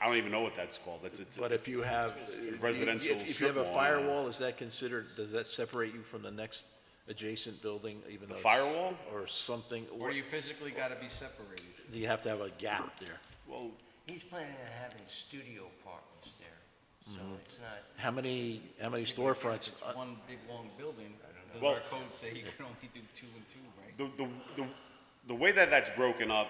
I don't even know what that's called. but if you have, Residential if you have a strip mall. firewall, is that considered, does that separate you from the next adjacent building, even though? The it's- firewall? Or something, Or or you physically gotta be separated? do you have to have a gap there? Well, He's planning on having studio apartments there, so it's not, How many storefronts? It's one big, long building. Does Well- our code say you can only do 2 and 2, right? the way that's broken up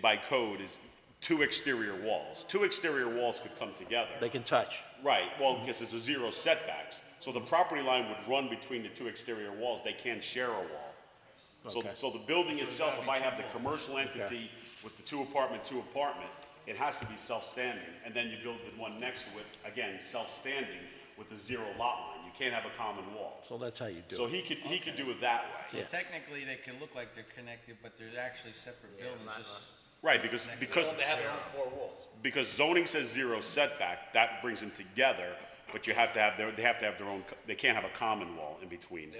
by code is 2 exterior walls. 2 exterior walls could come together. They can touch. Right, well, because it's a 0 setbacks. So the property line would run between the 2 exterior walls. They can't share a wall. Okay. So the building itself, if I have the commercial entity with the 2 apartment, it has to be self-standing. And then you build the one next to it, again, self-standing with a 0 lot line. You can't have a common wall. So that's how you do So it. he could do it that way. So Yeah. technically, they can look like they're connected, but they're actually separate buildings, just, Right, because They have their own 4 walls. because zoning says 0 setback, that brings them together, but they have to have their own, they can't have a common wall in between.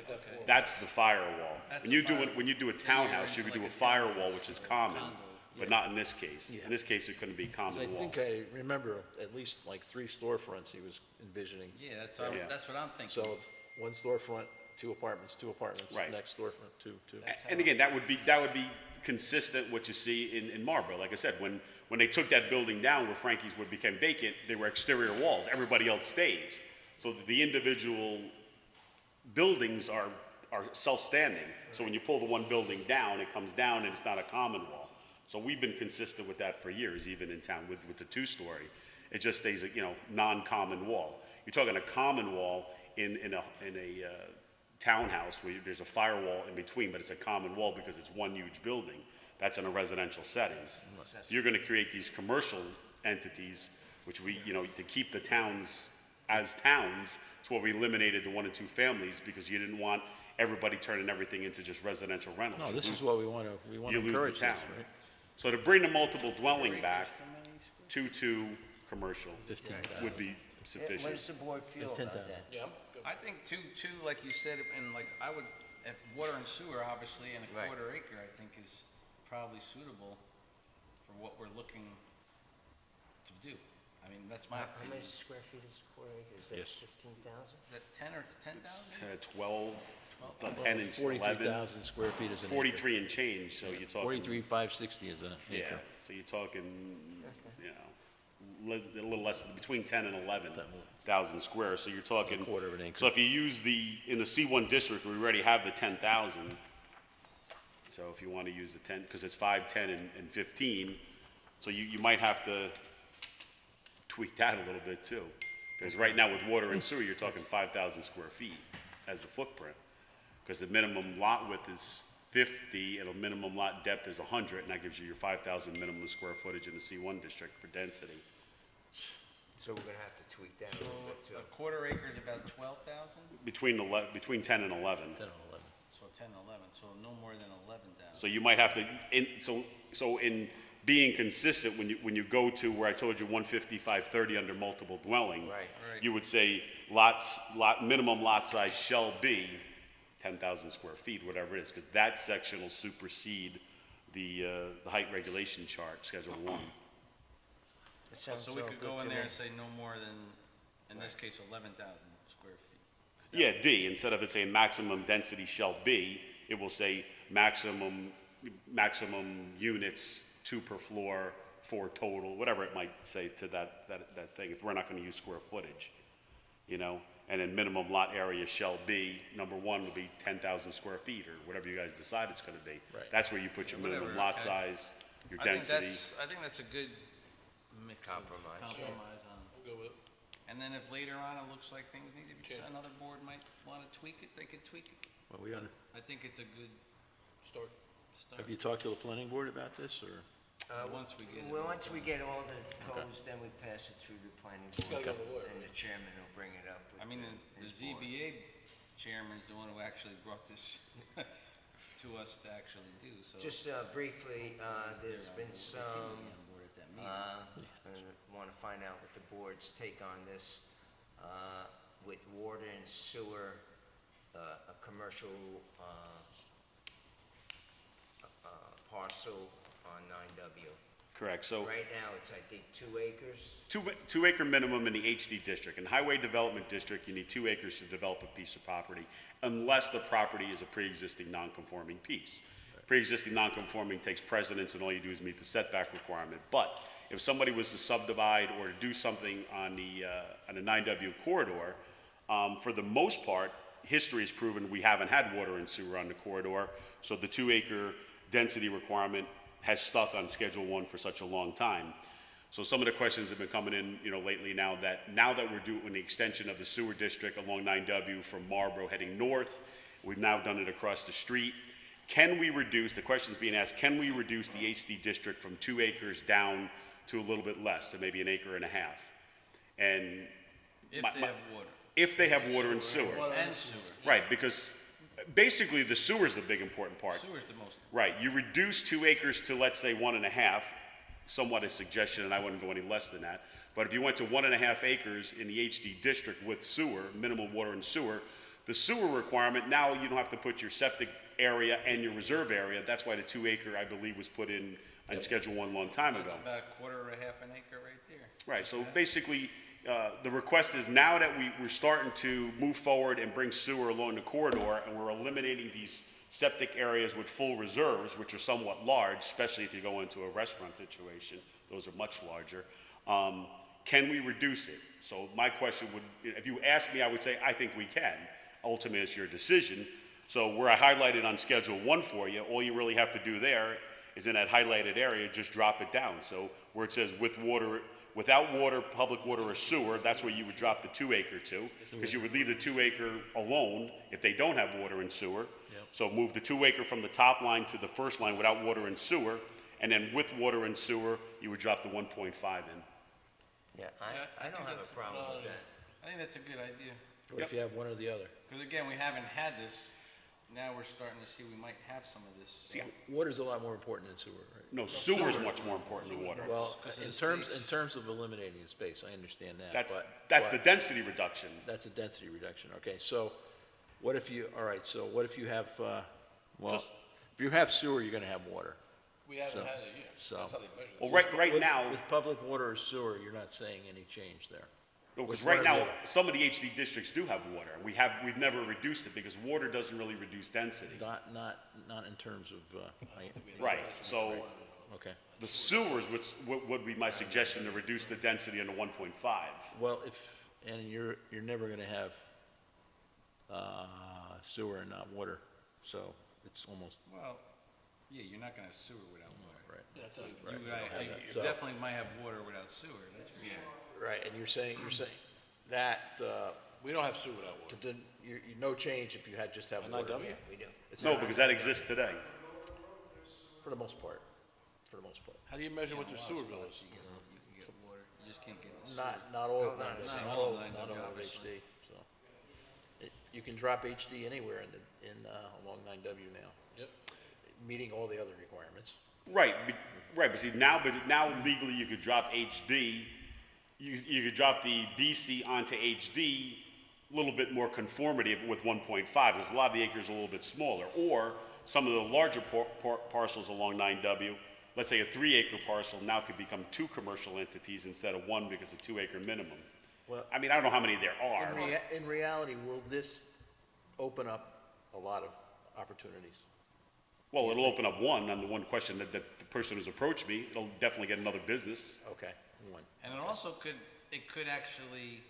That's the firewall. That's When the you do firewall. when you do a Then you're townhouse, you into could do like a a firewall, which is common, condo, but not in this case. Yeah. In this case, it couldn't be I common wall. think I remember at least like 3 storefronts he was envisioning. yeah, Yeah. that's what I'm thinking. So one storefront, two apartments, Right. next storefront, two. And again, that would be consistent what you see in Marlborough. Like I said, when they took that building down where Frankie's would become vacant, they were exterior walls. Everybody else stays. So the individual buildings are self-standing. So when you pull the one building down, it comes down and it's not a common wall. So we've been consistent with that for years, even in town with the two-story. It just stays a, non-common wall. You're talking a common wall in a townhouse where there's a firewall in between, but it's a common wall because it's one huge building. That's in a residential setting. So you're going to create these commercial entities, which we, to keep the towns as towns. It's why we eliminated the 1 and 2 families, because you didn't want everybody turning everything into just residential rentals. No, this is what we want to You lose the encourage this, town. right? So to bring the multiple dwelling back, 2-2 commercial 15,000. would be What sufficient. does the board feel about 10,000. that? Yeah, I'm good. I think two, like you said, and like I would, at water and sewer, obviously, and a Right. quarter acre, I think is probably suitable for what we're looking to do. I mean, that's my How many opinion. square feet is square acre? Is that Yes. 15,000? Is that 10 or 10,000? 12, Well, 10 and 11, 43,000 square feet is an acre. 43 and change, so you're talking. 43,560 is an Yeah, acre. so you're talking, a little less, between 10 and 11,000 squares, so you're talking. A quarter of an acre. So if you use in the C1 district, we already have the 10,000. So if you want to use the 10, because it's 5, 10, and 15, so you might have to tweak that a little bit too. Because right now with water and sewer, you're talking 5,000 square feet as the footprint. Because the minimum lot width is 50, and a minimum lot depth is 100, and that gives you your 5,000 minimum square footage in the C1 district for density. So we're gonna have to tweak that a little bit too. A quarter acre is about 12,000, Between 10 and 11. 10 and 11. so 10, 11, so no more than 11,000. So you might have to, so in being consistent, when you go to where I told you 150, 530 under multiple dwelling, Right. Right. you would say minimum lot size shall be 10,000 square feet, whatever it is, because that section will supersede the height regulation chart, Schedule 1. That sounds So we all could good go to in me. there and say no more than, in this case, 11,000 square feet. Yeah, D, instead of it saying maximum density shall be, it will say maximum units, 2 per floor, 4 total, whatever it might say to that thing, if we're not gonna use square footage, And then minimum lot area shall be, number 1 will be 10,000 square feet, or whatever you guys decide it's gonna be. Right. That's where you put your minimum Whatever, lot okay. size, your I think density. I think that's a good mix of Compromise. compromise on. I'm good with it. And then if later on it looks like things need to be, another board might want to tweak it, they could tweak it. Well, we oughta- I think it's a good Start. start. Have you talked to the planning board about this, or? Once we get it Well, all once we get all the codes, then we pass it through the planning gotta board, go to the lawyer, and the chairman will bring it up with I mean, his the board. ZBA chairman's the one who actually brought this to us to actually do, so. Just briefly, there's been They seem to some, be on board at that meeting. I want to find out what the board's take on this, with water and sewer, a commercial parcel on 9W. Correct, so. Right now, it's, I think, 2 acres. Two acre minimum in the HD district. In highway development district, you need 2 acres to develop a piece of property unless the property is a pre-existing non-conforming piece. Pre-existing non-conforming takes precedence, and all you do is meet the setback requirement. But if somebody was to subdivide or to do something on the 9W corridor, for the most part, history has proven we haven't had water and sewer on the corridor, so the 2 acre density requirement has stuck on Schedule 1 for such a long time. So some of the questions have been coming in, lately now that we're doing the extension of the sewer district along 9W from Marlborough heading north, we've now done it across the street. Can we reduce, the question's being asked, can we reduce the HD district from 2 acres down to a little bit less, to maybe 1.5 acres? And If my- they my- have water if they have water and sewer. and sewer. Right, because basically the sewer's the big important part. Sewer's the most. Right, you reduce 2 acres to, let's say, 1.5, somewhat a suggestion, and I wouldn't go any less than that. But if you went to 1.5 acres in the HD district with sewer, minimal water and sewer, the sewer requirement, now you don't have to put your septic area and your reserve area. That's why the 2 acre, I believe, was put in on Schedule 1 a long time ago. That's about a quarter or a half an acre right there. Right, so basically, the request is now that we're starting to move forward and bring sewer along the corridor, and we're eliminating these septic areas with full reserves, which are somewhat large, especially if you go into a restaurant situation, those are much larger. Can we reduce it? So my question would, if you ask me, I would say, I think we can. Ultimately, it's your decision. So where I highlighted on Schedule 1 for you, all you really have to do there is in that highlighted area, just drop it down. So where it says with water, without water, public water or sewer, that's where you would drop the 2 acre to, because you would leave the 2 acre alone if they don't have water and sewer. So move the 2 acre from the top line to the first line without water and sewer, and then with water and sewer, you would drop the 1.5 in. Yeah, I don't have a problem with that. I think that's a good idea. Or if you have one or the other. Because again, we haven't had this, now we're starting to see we might have some of this. See, Water's a lot more important than sewer, right? no, sewer is much more important than water. Well, Because of in the terms of eliminating the space, I understand that, That's the but density reduction. that's a density reduction, okay, so what if you, all right, so what if you have, well, Just- if you have sewer, you're gonna have water. We haven't So- had it yet. so- That's how they measure it. Well, right With- now, With public water or sewer, you're not saying any change there. because With one right or the now, other. some of the HD districts do have water. We've never reduced it because water doesn't really reduce density. Not in terms of, Right, so okay. the sewers would be my suggestion to reduce the density into 1.5. Well, and you're never gonna have, sewer and not water, so it's almost, Well, yeah, you're not gonna have sewer without water. right. That's how you. You So- definitely might have water without sewer, that's for sure. Right, and you're saying that, We don't have sewer without water. no change if you had just have And water. IW? We do. It's No, not- because that exists today. For the most part, How do you measure what their sewer bill is? You can get water, you just can't get the sewer. Not all of No, them, not not all all, of not all of obviously. HD, so. You can drop HD anywhere along 9W now, Yep. meeting all the other requirements. Right, but see, now legally you could drop HD, you could drop the BC onto HD, a little bit more conformity with 1.5, because a lot of the acres are a little bit smaller. Or some of the larger parcels along 9W, let's say a 3 acre parcel now could become 2 commercial entities instead of 1 because of 2 acre minimum. Well, I mean, I don't know how many there are. in reality, will this open up a lot of opportunities? Well, it'll open up one, on the one question that the person who's approached me, it'll definitely get another business. Okay, one. And it also could actually,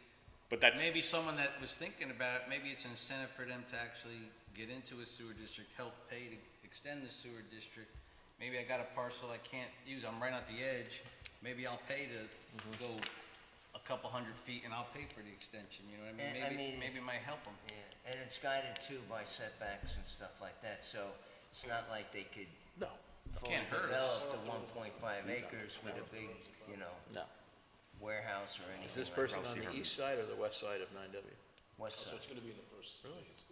But that's, maybe someone that was thinking about it, maybe it's an incentive for them to actually get into a sewer district, help pay to extend the sewer district. Maybe I got a parcel I can't use, I'm right at the edge, maybe I'll pay to go a couple 100 feet and I'll pay for the extension, you know what I mean? I mean, Maybe it might help them. Yeah, and it's guided too by setbacks and stuff like that, so it's not like they could No, fully Can't hurt us. develop the 1.5 acres with a big, no. warehouse or anything Is this like person that. on the east side or the west side of 9W? West So side. it's gonna be in the first phase.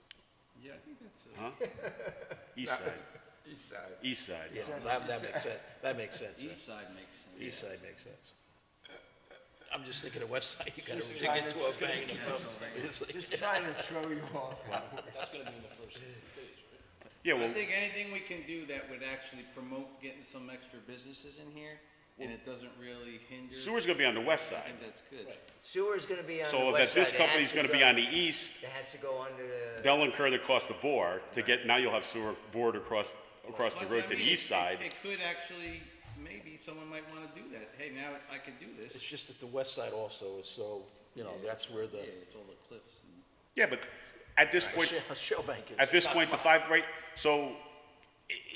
Yeah, I think that's east side, East side. east side. Yeah, that makes sense, that makes sense. then. East side makes sense. East side makes sense. I'm just thinking of west side, you gotta dig into a bank. It's like- Just trying to throw you off. That's gonna be in the first phase, right? Yeah, I well, think anything we can do that would actually promote getting some extra businesses in here, and it doesn't really hinder. sewer's gonna be on the west I side. think that's good. Sewer's gonna be on the So that west side. this It has company's to gonna be go- on the east, It has to go under the, they'll incur the cost of bore to get, now you'll have sewer bored across the Well, road I to the mean, east side. It could actually, maybe someone might wanna do that. Hey, now I could do this. It's just that the west side also is so, that's where the, It's all the cliffs and. Yeah, but at this point, Shellbank is. at this point, the 5, right, so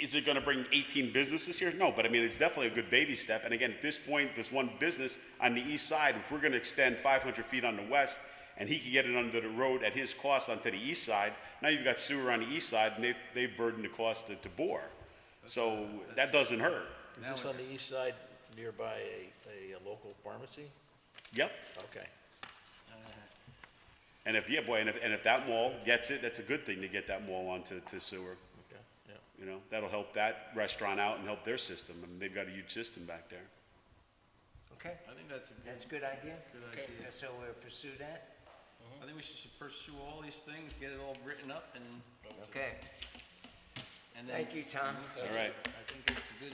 is it gonna bring 18 businesses here? No, but I mean, it's definitely a good baby step. And again, at this point, there's one business on the east side. If we're gonna extend 500 feet on the west, and he can get it under the road at his cost onto the east side, now you've got sewer on the east side, and they've burdened the cost to bore. So that doesn't hurt. Is this on the east side nearby a local pharmacy? Yep. Okay. And if, yeah, boy, and if that mall gets it, that's a good thing to get that mall onto sewer. Okay, yeah. You know, that'll help that restaurant out and help their system. I mean, they've got a huge system back there. okay, I think that's a good. that's a good idea. Good idea. Yeah, so we'll pursue that, I think we should pursue all these things, get it all written up and okay. then. Thank you, Tom. All right. I think it's a good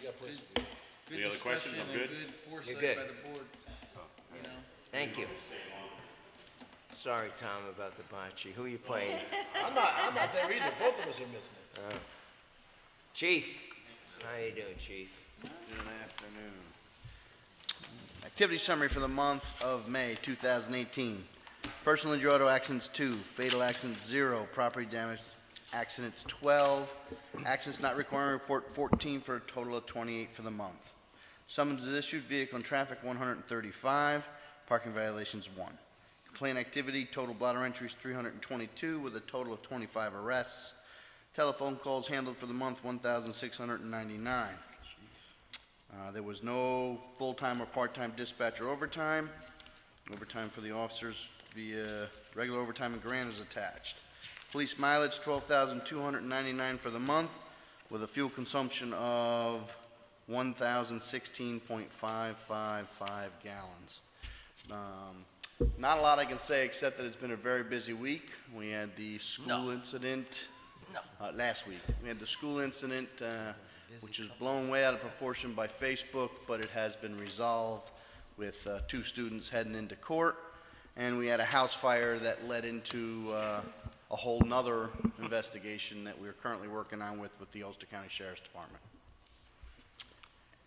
Any other questions? discussion I'm and good? good foresight good. by the board, you know? Thank you. Sorry, Tom, about the bocce. Who are you playing? I'm not there either. Both of us are missing it. Chief. How you doing, Chief? Good afternoon. Activity summary for the month of May 2018. Personal injury auto accidents 2, fatal accidents 0, property damage accidents 12, accidents not requiring report 14 for a total of 28 for the month. Summons is issued, vehicle and traffic 135, parking violations 1. Complaint activity, total bladder entries 322 with a total of 25 arrests. Telephone calls handled for the month 1,699. There was no full-time or part-time dispatch or overtime. Overtime for the officers via regular overtime and grant is attached. Police mileage 12,299 for the month with a fuel consumption of 1,016.555 gallons. Not a lot I can say except that it's been a very busy week. We had the school incident last week. We had the school incident, which is blown way out of proportion by Facebook, but it has been resolved with 2 students heading into court. And we had a house fire that led into a whole nother investigation that we're currently working on with the Ulster County Sheriff's Department.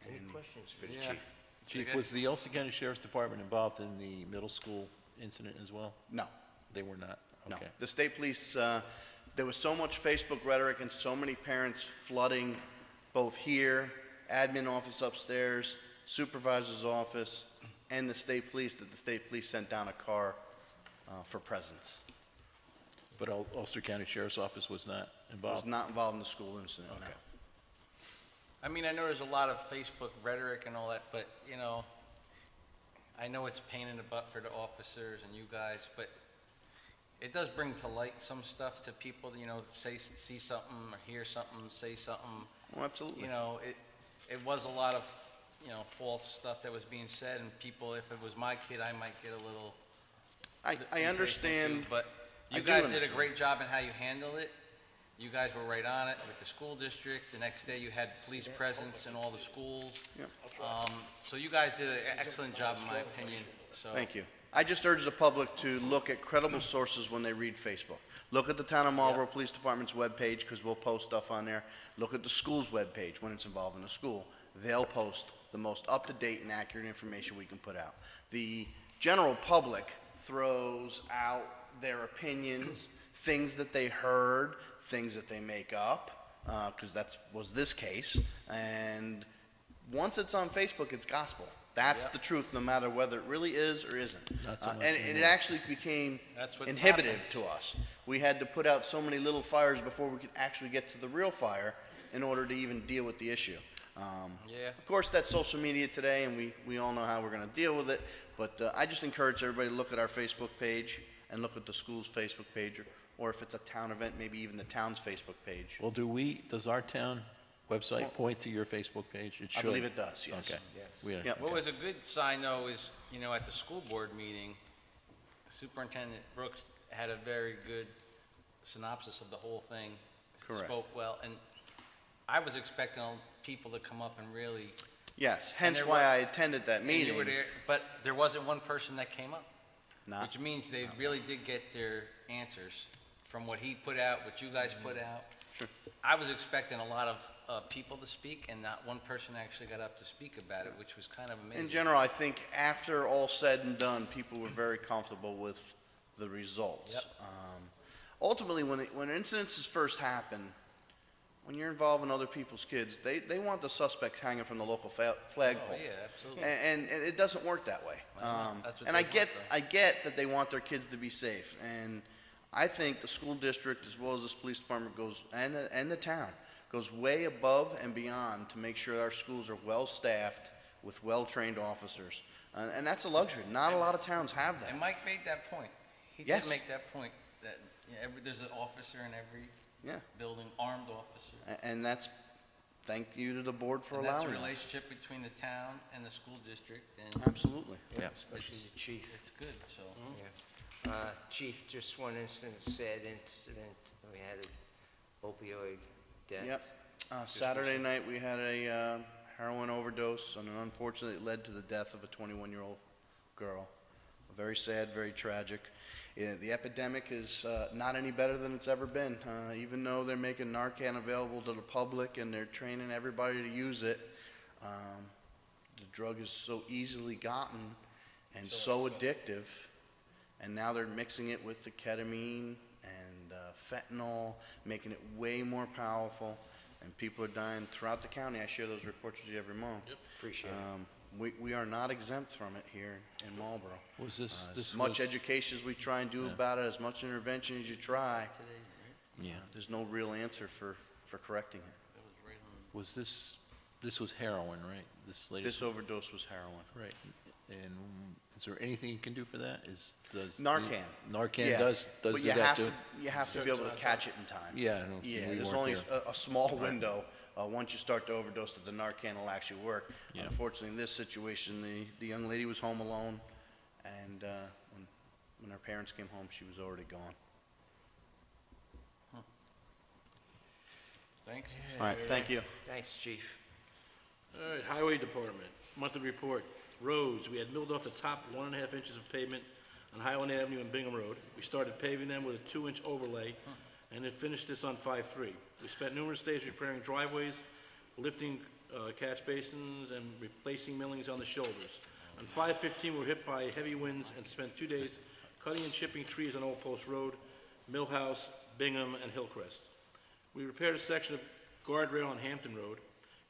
Any questions for the Yeah. chief? Chief, was the Ulster County Sheriff's Department involved in the middle school incident as well? No, They were not? no. Okay. The state police, there was so much Facebook rhetoric and so many parents flooding both here, admin office upstairs, supervisor's office, and the state police that the state police sent down a car for presence. But Ulster County Sheriff's Office was not I was involved? not involved in the school incident, no. Okay. I mean, I know there's a lot of Facebook rhetoric and all that, but, you know, I know it's a pain in the butt for the officers and you guys, but it does bring to light some stuff to people, you know, see something or hear something, say something. Oh, absolutely. You know, it was a lot of, you know, false stuff that was being said, and people, if it was my kid, I might get a little. I irritation understand. too, but I you do guys did a understand. great job in how you handled it. You guys were right on it with the school district. The next day, you had police presence in all the schools. Yep. So you guys did an excellent job, in my opinion, so. Thank you. I just urge the public to look at credible sources when they read Facebook. Look at the Town of Marlborough Police Department's webpage, because we'll post stuff on there. Look at the school's webpage when it's involved in a school. They'll post the most up-to-date and accurate information we can put out. The general public throws out their opinions, things that they heard, things that they make up, because was this case. And once it's on Facebook, it's gospel. That's the truth, no matter whether it really is or isn't. Not so much And it actually became That's what inhibitive happened. to us. We had to put out so many little fires before we could actually get to the real fire in order to even deal with the issue. Yeah. Of course, that's social media today, and we all know how we're going to deal with it, but I just encourage everybody to look at our Facebook page and look at the school's Facebook page, or if it's a town event, maybe even the town's Facebook page. Well, does our town website point to your Facebook page? It I should. believe it does, yes. Okay. Yep. What was a good sign, though, is, you know, at the school board meeting, Superintendent Brooks had a very good synopsis of the whole thing. Correct. Spoke well, and I was expecting people to come up and really. Yes, And hence there why wa- I attended that and you meeting. were there, but there wasn't one person that came up, Not- which means they really did get their answers from what he put out, what you guys put out. Sure. I was expecting a lot of people to speak, and not one person actually got up to speak about it, which was kind of amazing. In general, I think after all said and done, people were very comfortable with the results. Yep. Ultimately, when incidences first happen, when you're involving other people's kids, they want the suspects hanging from the local flagpole. Oh, yeah, absolutely. And it doesn't work that way. Well, that's what And they I want, get, though. I get that they want their kids to be safe. And I think the school district, as well as this police department and the town, goes way above and beyond to make sure our schools are well-staffed with well-trained officers. And that's a luxury. Not a lot of towns have that. And Mike made that point. He Yes. did make that point, that there's an officer in every Yeah. building, armed officer. And that's, thank you to the board for And that's a allowing that. relationship between the town and the school district, and Absolutely. Yeah, especially the chief. it's good, so. Yeah. Chief, just one incident, sad incident. We had an opioid death. Yep. Saturday night, we had a heroin overdose, and unfortunately, it led to the death of a 21-year-old girl. Very sad, very tragic. The epidemic is not any better than it's ever been. Even though they're making Narcan available to the public and they're training everybody to use it, the drug is so easily gotten and so addictive. And now they're mixing it with the ketamine and fentanyl, making it way more powerful. And people are dying throughout the county. I share those reports with you every month. Appreciate it. We are not exempt from it here in Marlborough. Was this, As much education as we try and do about it, as much intervention as you try, yeah, there's no real answer for correcting it. was this was heroin, right? This latest? This overdose was heroin. Right. And is there anything you can do for that? Does Narcan. Narcan Yeah, does but do you that have too? you have to be able to catch it in time. Yeah, I know. Yeah, We there's weren't only there. a small window. Once you start to overdose, that the Narcan will actually work. Yeah. Unfortunately, in this situation, the young lady was home alone, and when her parents came home, she was already gone. Thanks. All right, thank you. Thanks, Chief. All right, Highway Department, monthly report. Roads, we had milled off the top 1.5 inches of pavement on Highland Avenue and Bingham Road. We started paving them with a 2-inch overlay, and then finished this on 5/3. We spent numerous days repairing driveways, lifting catch basins, and replacing millings on the shoulders. On 5/15, we were hit by heavy winds and spent 2 days cutting and chipping trees on Old Post Road, Millhouse, Bingham, and Hillcrest. We repaired a section of guardrail on Hampton Road.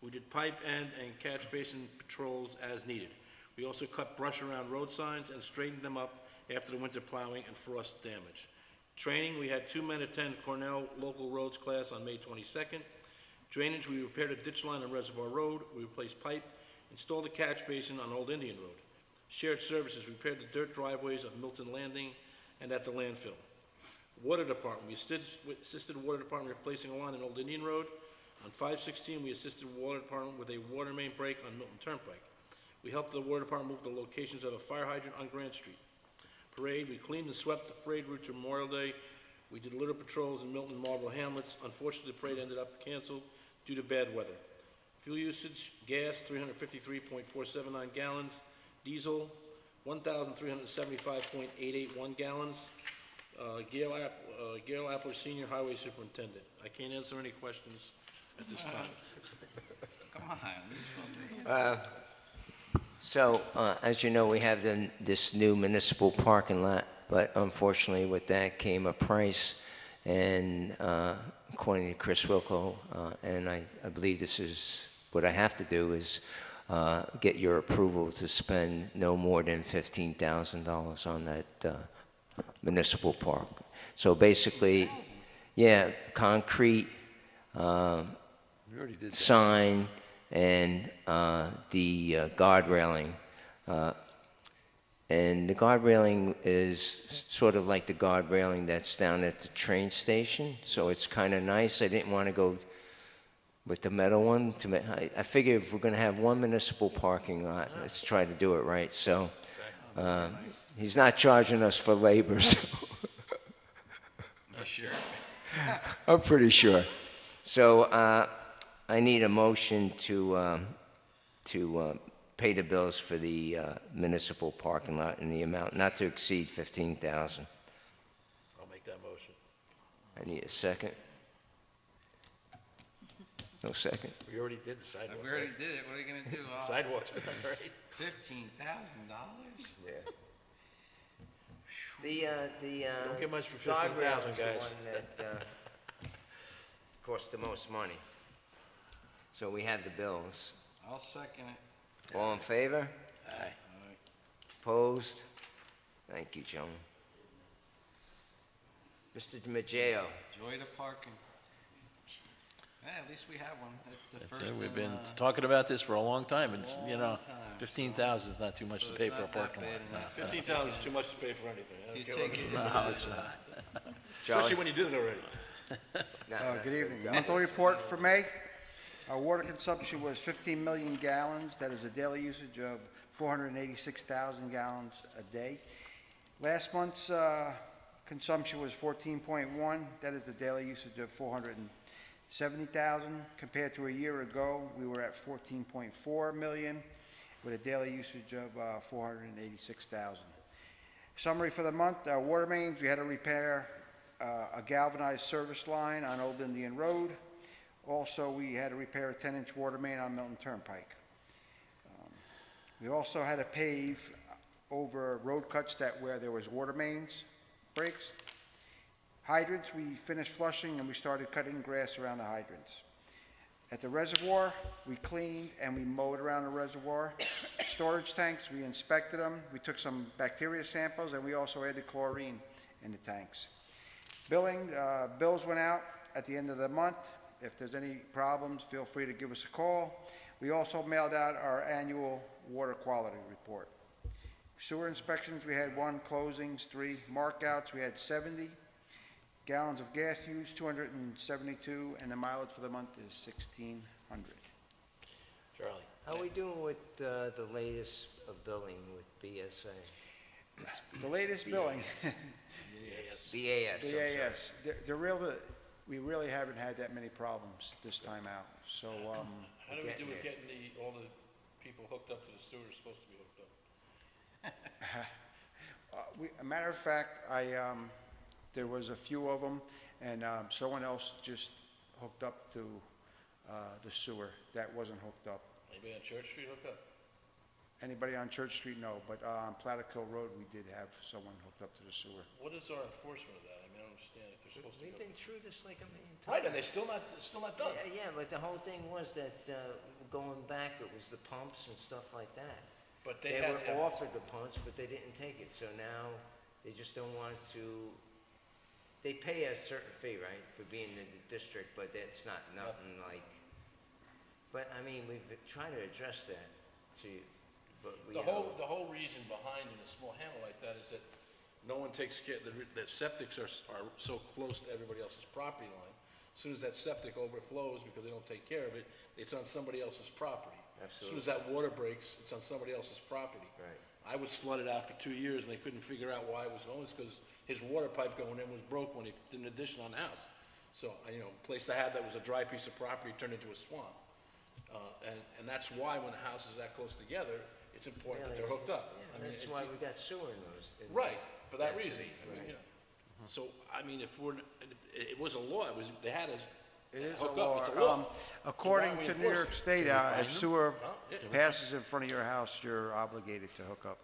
We did pipe end and catch basin patrols as needed. We also cut brush around road signs and straightened them up after the winter plowing and frost damage. Training, we had 2 men attend Cornell Local Roads class on May 22nd. Drainage, we repaired a ditch line on Reservoir Road. We replaced pipe, installed a catch basin on Old Indian Road. Shared services, repaired the dirt driveways of Milton Landing and at the landfill. Water Department, we assisted the Water Department replacing a line on Old Indian Road. On 5/16, we assisted the Water Department with a water main break on Milton Turnpike. We helped the Water Department move the locations of a fire hydrant on Grant Street. Parade, we cleaned and swept the parade route to Memorial Day. We did litter patrols in Milton and Marlborough hamlets. Unfortunately, the parade ended up canceled due to bad weather. Fuel usage, gas, 353.479 gallons. Diesel, 1,375.881 gallons. Gail Appler, Senior Highway Superintendent. I can't answer any questions at this time. Come on, you're supposed to. So, as you know, we have this new municipal parking lot, but unfortunately with that came a price, and according to Chris Wilco, and I believe this is what I have to do, is get your approval to spend no more than $15,000 on that municipal park. So basically, yeah, concrete, We already did that. sign, and the guard railing. And the guard railing is sort of like the guard railing that's down at the train station, so it's kind of nice. I didn't want to go with the metal one. I figure if we're going to have one municipal parking lot, let's try to do it right. So he's not charging us for labor, so You sure? I'm pretty sure. So I need a motion to pay the bills for the municipal parking lot in the amount not to exceed $15,000. I'll make that motion. I need a second. No second. We already did the sidewalk. We already did it, what are you gonna do? Sidewalks done, right? $15,000? Yeah. The Don't get much for guardrail 15,000, is the guys. one that costs the most money. So we have the bills. I'll second it. All in favor? Aye. Opposed? Thank you, gentlemen. Mr. DiMaggio. Enjoy the parking. Yeah, at least we have one. That's the That's first it. We've in, been talking about this for a long time, and, you know, Long time. 15,000 is not too much So to it's pay for a not that parking lot. bad, No. 15,000 is too much to pay for anything. I don't You care take what it. No, it's not. Especially when you did it already. Good evening. Monthly report for May. Our water consumption was 15 million gallons. That is a daily usage of 486,000 gallons a day. Last month's consumption was 14.1. That is a daily usage of 470,000. Compared to a year ago, we were at 14.4 million with a daily usage of 486,000. Summary for the month, water mains, we had to repair a galvanized service line on Old Indian Road. Also, we had to repair a 10-inch water main on Milton Turnpike. We also had to pave over road cuts where there was water mains breaks. Hydrants, we finished flushing and we started cutting grass around the hydrants. At the reservoir, we cleaned and we mowed around the reservoir. Storage tanks, we inspected them. We took some bacteria samples and we also added chlorine in the tanks. Billing, bills went out at the end of the month. If there's any problems, feel free to give us a call. We also mailed out our annual water quality report. Sewer inspections, we had 1, closings 3, markouts, we had 70. Gallons of gas used, 272, and the mileage for the month is 1,600. Charlie? How are we doing with the latest billing with BSA? The latest billing, BAS. I'm sorry. BAS, we really haven't had that many problems this time out. So, How do we do with Getting getting all the people hooked up to the sewer who are supposed to be hooked up? a matter of fact, there was a few of them, and someone else just hooked up to the sewer that wasn't hooked up. Anybody on Church Street hooked up? Anybody on Church Street, no, but on Plattekill Road, we did have someone hooked up to the sewer. What is our enforcement of that? I mean, I don't understand if they're supposed to We've go. been through this like a million Right, times. and they're still not done. Yeah, but the whole thing was that going back, it was the pumps and stuff like that. But They they had were to have, offered the pumps, but they didn't take it, so now they just don't want to, they pay a certain fee, right, for being in the district, but that's not nothing like, but I mean, we've been trying to address that too, but we, the whole reason behind in a small hamlet like that is that no one takes care, the septics are so close to everybody else's property line. As soon as that septic overflows because they don't take care of it, it's on somebody else's property. As soon as that water breaks, it's on somebody else's property. Right. I was flooded out for 2 years and they couldn't figure out why it was going. It's because his water pipe going in was broke when he did an addition on the house. So, place I had that was a dry piece of property turned into a swamp. And that's why when the houses are that close together, it's important that they're hooked up. Yeah, I mean, that's it- why we got sewer in those. in Right, for that that reason. city, I mean, right. So, I mean, if it was a law, they had us It is a hook law. up, it's a law. According we to New enforce York it? State, if sewer Huh? Yeah. passes in front of your house, you're obligated to hook up.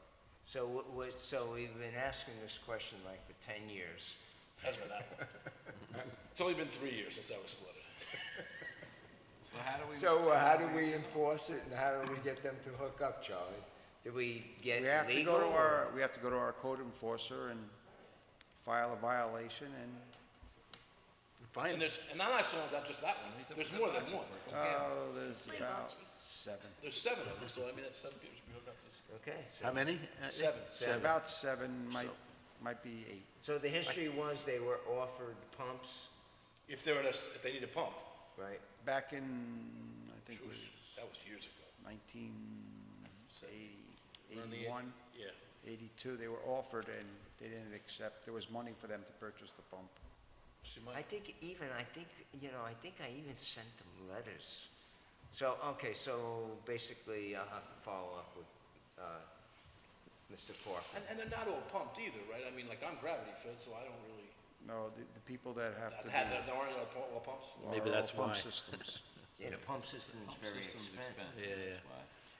So, so we've been asking this question like for 10 years. Hasn't been that long. It's only been 3 years since I was flooded. So how do we? So how do we enforce it and how do we get them to hook up, Charlie? Do we get We have to legal? go to or- we have to go to our code enforcer and file a violation, and, And I'm not saying that just that one, there's more than one. there's about 7. There's 7 of them, so I mean, that's 7 people should be hooked up to this. Okay. How many? 7. About 7, might be 8. So the history was they were offered pumps, If they need a pump, right? Back in, I think it was that was years ago. 1980, Around the 81, Yeah. 82, they were offered and they didn't accept. There was money for them to purchase the pump. See, I think I even sent them letters. So, okay, so basically I'll have to follow up with, Mr. Parker. And they're not all pumped either, right? I mean, like, I'm gravity fed, so I don't really, No, the people that have to there do aren't all pumps. Maybe are that's all pump why. systems. Yeah, the pump system is very expensive. Yeah,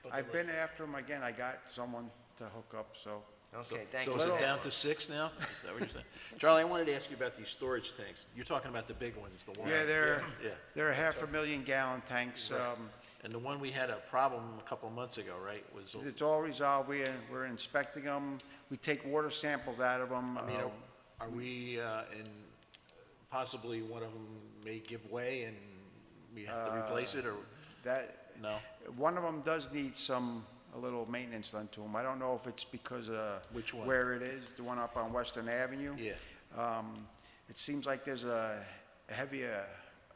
But I've been after them again. I got someone to hook up, so. Okay, thank So you. is for it that. down to 6 now? Is that what you're saying? Charlie, I wanted to ask you about these storage tanks. You're talking about the big ones, the one. Yeah, Yeah. they're 500,000 gallon tanks. And the one we had a problem a couple of months ago, right, was, It's all resolved. We're inspecting them. We take water samples out of them. I mean, are we, in, possibly one of them may give way and we have to replace it, or, That, no? one of them does need a little maintenance done to them. I don't know if it's because of Which one? where it is, the one up on Western Avenue. Yeah. It seems like there's a heavier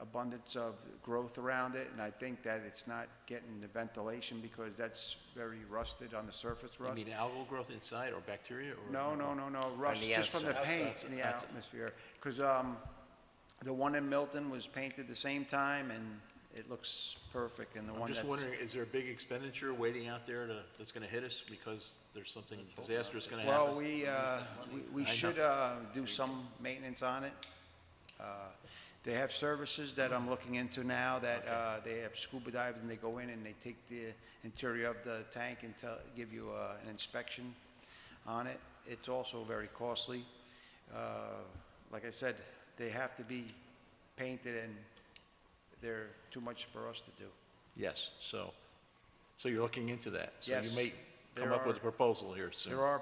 abundance of growth around it, and I think that it's not getting the ventilation because that's very rusted on the surface You rust. mean algal growth inside or bacteria, or? No, rust the just from the outside. paint Outside. in the Outside. atmosphere. Because the one in Milton was painted the same time, and it looks perfect, and the I'm one just that's... wondering, is there a big expenditure waiting out there that's gonna hit us because there's something disastrous gonna Well, happen? we should do some maintenance on it. They have services that I'm looking into now that they have scuba divers, and they go in and they take the interior of the tank and give you an inspection on it. It's also very costly. Like I said, they have to be painted, and they're too much for us to do. Yes, so you're looking into that? So Yes, you may come there up with a are- proposal here soon? There are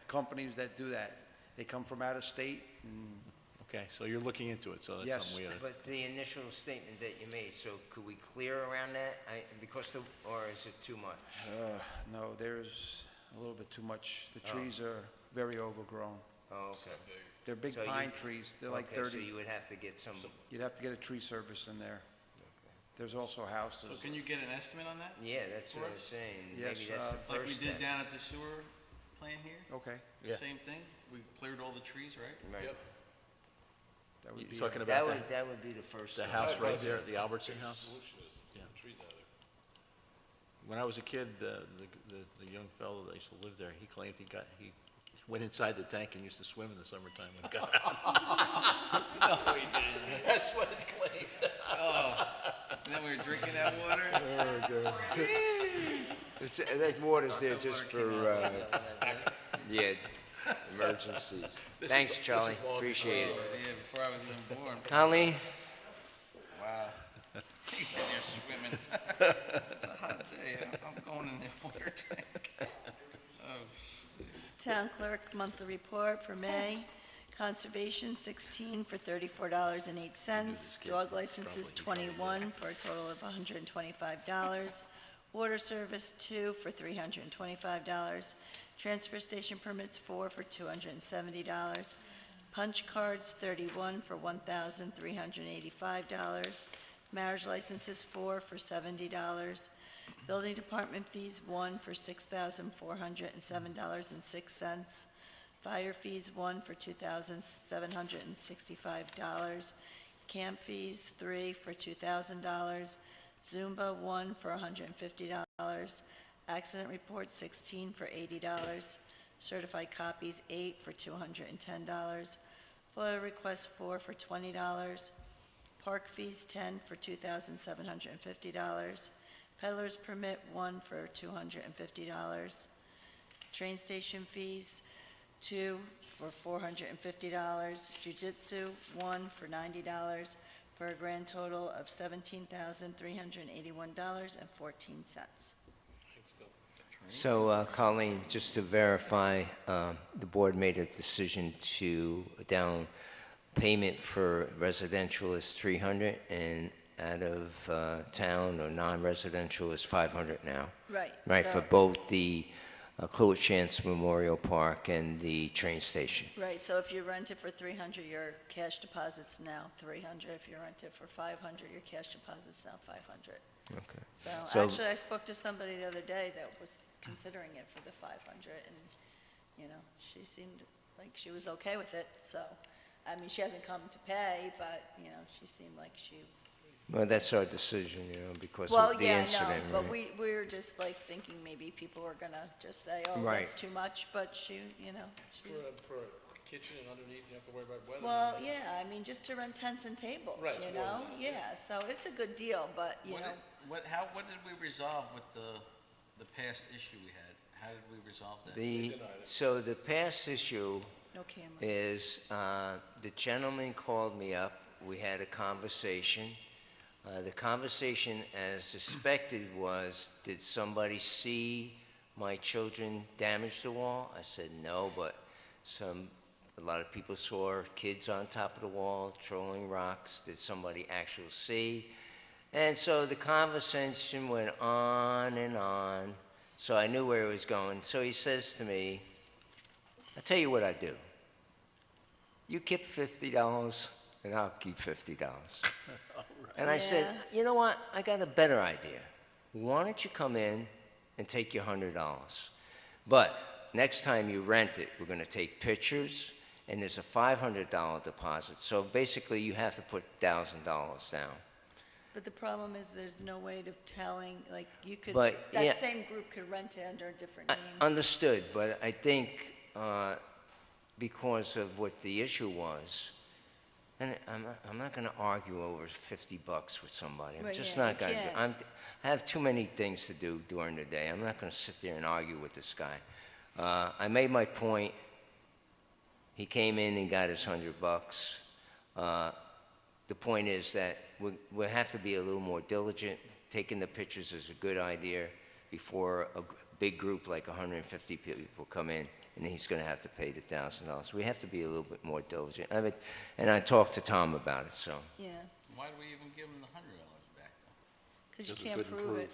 companies that do that. They come from out of state, and Okay, so you're looking into it, so that's Yes. something we oughta... But the initial statement that you made, so could we clear around that? Or is it too much? no, there's a little bit too much. The trees are very overgrown. Oh, okay. They're big So you- pine trees. They're like Okay, so 30. you would have to get some, You'd have to get a tree service in there. There's also houses. So can you get an estimate on that? yeah, that's what I was Course. saying. Yes, Maybe that's the Like we first did step. down at the sewer plant here? Okay, Yeah. Same thing? We cleared all the trees, right? Right. that would be... You talking That about would, that would be the first the step. house right there, the Albertson house? Yeah. When I was a kid, the young fellow that used to live there, he claimed he went inside the tank and used to swim in the summertime when he got out. No, he didn't. That's what he claimed. Oh, and then we were drinking that water? That water's there just for, yeah, emergencies. Thanks, Charlie, appreciate it. Yeah, before I was even born. Colleen? Wow. He's in there swimming. It's a hot day. I'm going in the water tank. Oh, Town Clerk Monthly Report for May. Conservation, 16 for $34.08. Dog licenses, 21 for a total of $125. Water service, 2 for $325. Transfer station permits, 4 for $270. Punch cards, 31 for $1,385. Marriage licenses, 4 for $70. Building department fees, 1 for $6,407.06. Fire fees, 1 for $2,765. Camp fees, 3 for $2,000. Zumba, 1 for $150. Accident reports, 16 for $80. Certified copies, 8 for $210. FOIA requests, 4 for $20. Park fees, 10 for $2,750. Peddler's permit, 1 for $250. Train station fees, 2 for $450. Jiu-jitsu, 1 for $90, for a grand total of $17,381.14. So, Colleen, just to verify, the board made a decision to down payment for residential is 300 and out of town or non-residential is 500 now. Right. Right, so- for both the Clewett Chance Memorial Park and the train station. Right, so if you rent it for 300, your cash deposit's now 300. If you rent it for 500, your cash deposit's now 500. Okay. So actually, I spoke to somebody the other day that was considering it for the 500, and, she seemed like she was okay with it, so, I mean, she hasn't come to pay, but, she seemed like she... Well, that's our decision, because Well, of the yeah, I know, incident. but right? we were just like thinking maybe people were gonna just say, oh, Right. that's too much, but she, she's... For a kitchen and underneath, you have to worry about weather. Well, yeah, I mean, just to rent tents and tables, Right, it's more than that, Yeah, so it's a good deal, but, What did we resolve with the past issue we had? How did we resolve that? So the past issue no camera. is, the gentleman called me up, we had a conversation. The conversation, as suspected, was, did somebody see my children damage the wall? I said, no, but a lot of people saw kids on top of the wall throwing rocks. Did somebody actually see? And so the conversation went on and on, so I knew where it was going. So he says to me, I'll tell you what I do. You keep $50, and I'll keep $50. And I said, Yeah. you know what? I got a better idea. Why don't you come in and take your $100? But next time you rent it, we're going to take pictures, and there's a $500 deposit. So basically, you have to put $1,000 down. But the problem is there's no way of telling, like, you could, But, yeah. that same group could rent it under a different I name. understood, but I think because of what the issue was, and I'm not going to argue over $50 with somebody. I'm Well, just yeah, not you going to. can't. I have too many things to do during the day. I'm not going to sit there and argue with this guy. I made my point. He came in and got his $100. The point is that we have to be a little more diligent. Taking the pictures is a good idea before a big group like 150 people come in, and he's going to have to pay the $1,000. We have to be a little bit more diligent. And I talked to Tom about it, so. Yeah, Why do we even give him the $100 back, though? because you can't prove it.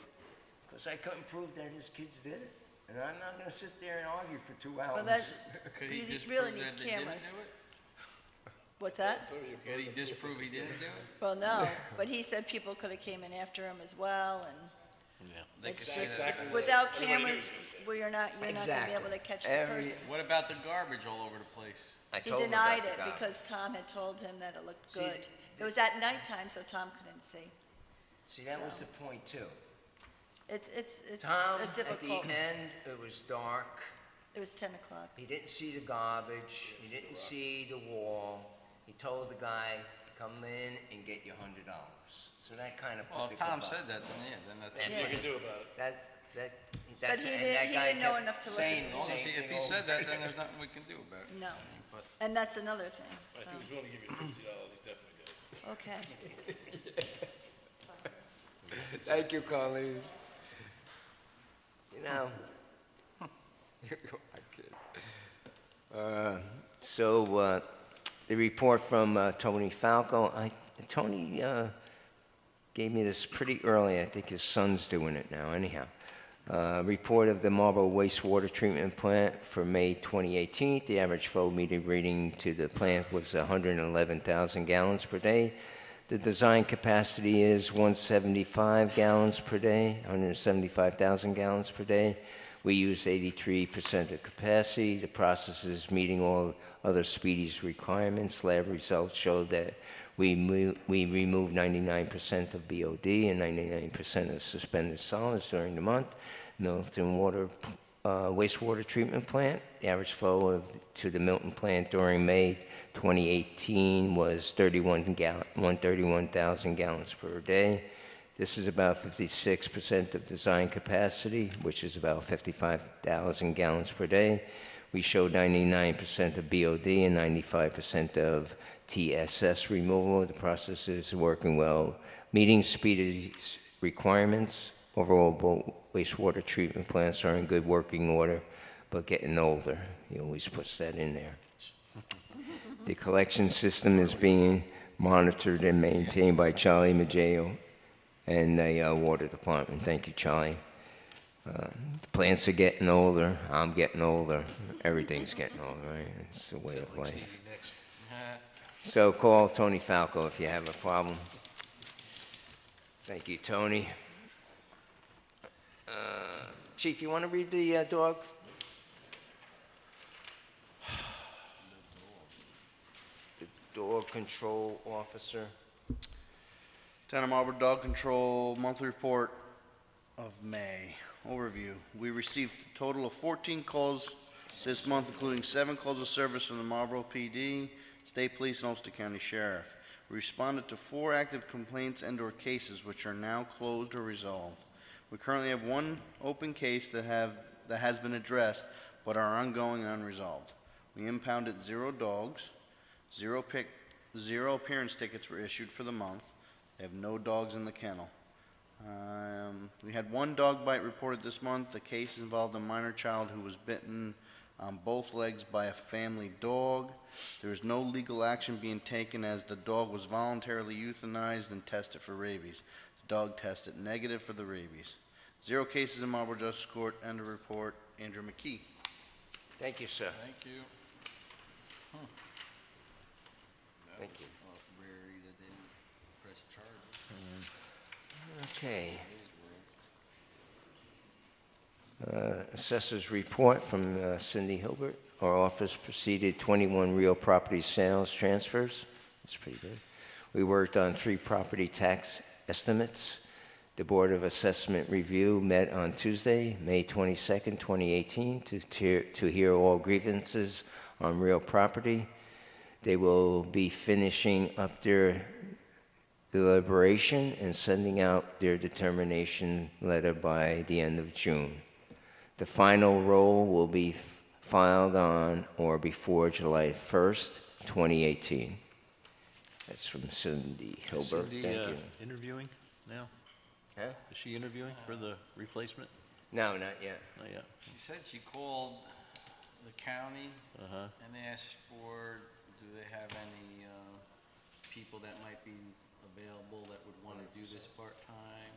Because I couldn't prove that his kids did it. And I'm not going to sit there and argue for 2 hours. Well, that's, Could he you disprove really need that they didn't cameras. do it? What's that? Could he disprove he didn't do it? Well, no, but he said people could have came in after him as well, and They it's could say just, that. without cameras, well, you're not gonna be Exactly. able to catch the Every- person. What about the garbage all over the place? I He told him denied about it the guy. because Tom had told him that it looked See, good. It was at nighttime, so Tom couldn't see. See, that was so- the point, too. It's Tom, a at difficult, the end, it was dark. it was 10 o'clock. He didn't see the garbage. He didn't see the wall. He told the guy, come in and get your $100. So that kind of Well, put if the Tom kebab. said that, then yeah, then that's. And Yeah. what What can do about it? But he and didn't- that he guy didn't know kept enough to look saying at the Well, same see, if thing he said over that, again. then there's nothing we can do about it. No, But and that's another thing, If he was so, willing to give you $50, he definitely could. okay. Thank you, Colleen. You know, I kid. So the report from Tony Falco, Tony gave me this pretty early. I think his son's doing it now, anyhow. Report of the Marlborough wastewater treatment plant for May 2018. The average flow meter reading to the plant was 111,000 gallons per day. The design capacity is 175 gallons per day, 175,000 gallons per day. We used 83% of capacity. The process is meeting all other speedies requirements. Lab results show that we removed 99% of BOD and 99% of suspended solids during the month. Milton wastewater treatment plant. The average flow to the Milton plant during May 2018 was 131,000 gallons per day. This is about 56% of design capacity, which is about 55,000 gallons per day. We showed 99% of BOD and 95% of TSS removal. The process is working well, meeting speed requirements. Overall, both wastewater treatment plants are in good working order, but getting older. He always puts that in there. The collection system is being monitored and maintained by Charlie Maggio and the water department. Thank you, Charlie. The plants are getting older. I'm getting older. Everything's getting older, right? It's the way of life. So call Tony Falco if you have a problem. Thank you, Tony. Chief, you want to read the dog? The dog control officer. Town of Marlborough Dog Control Monthly Report of May. Overview. We received a total of 14 calls this month, including 7 calls of service from the Marlborough PD, State Police, and Ulster County Sheriff. We responded to 4 active complaints and/or cases which are now closed or resolved. We currently have 1 open case that has been addressed but are ongoing and unresolved. We impounded 0 dogs. 0 appearance tickets were issued for the month. They have no dogs in the kennel. We had 1 dog bite reported this month. The case involved a minor child who was bitten on both legs by a family dog. There is no legal action being taken as the dog was voluntarily euthanized and tested for rabies. The dog tested negative for the rabies. 0 cases in Marlborough Justice Court. End of report. Andrew McKee. Thank you, sir. thank you. Thank you. Rarely that they press charges. Okay. Assessor's report from Cindy Hilbert. Our office proceeded 21 real property sales transfers. That's pretty good. We worked on 3 property tax estimates. The Board of Assessment Review met on Tuesday, May 22nd, 2018, to hear all grievances on real property. They will be finishing up their deliberation and sending out their determination letter by the end of June. The final roll will be filed on or before July 1st, 2018. That's from Cindy Hilbert. Cindy, Thank you. interviewing now? Huh? Is she interviewing for the replacement? No, not yet. Not yet. She said she called the county Uh-huh. and asked for, do they have any people that might be available that would want to do this part-time?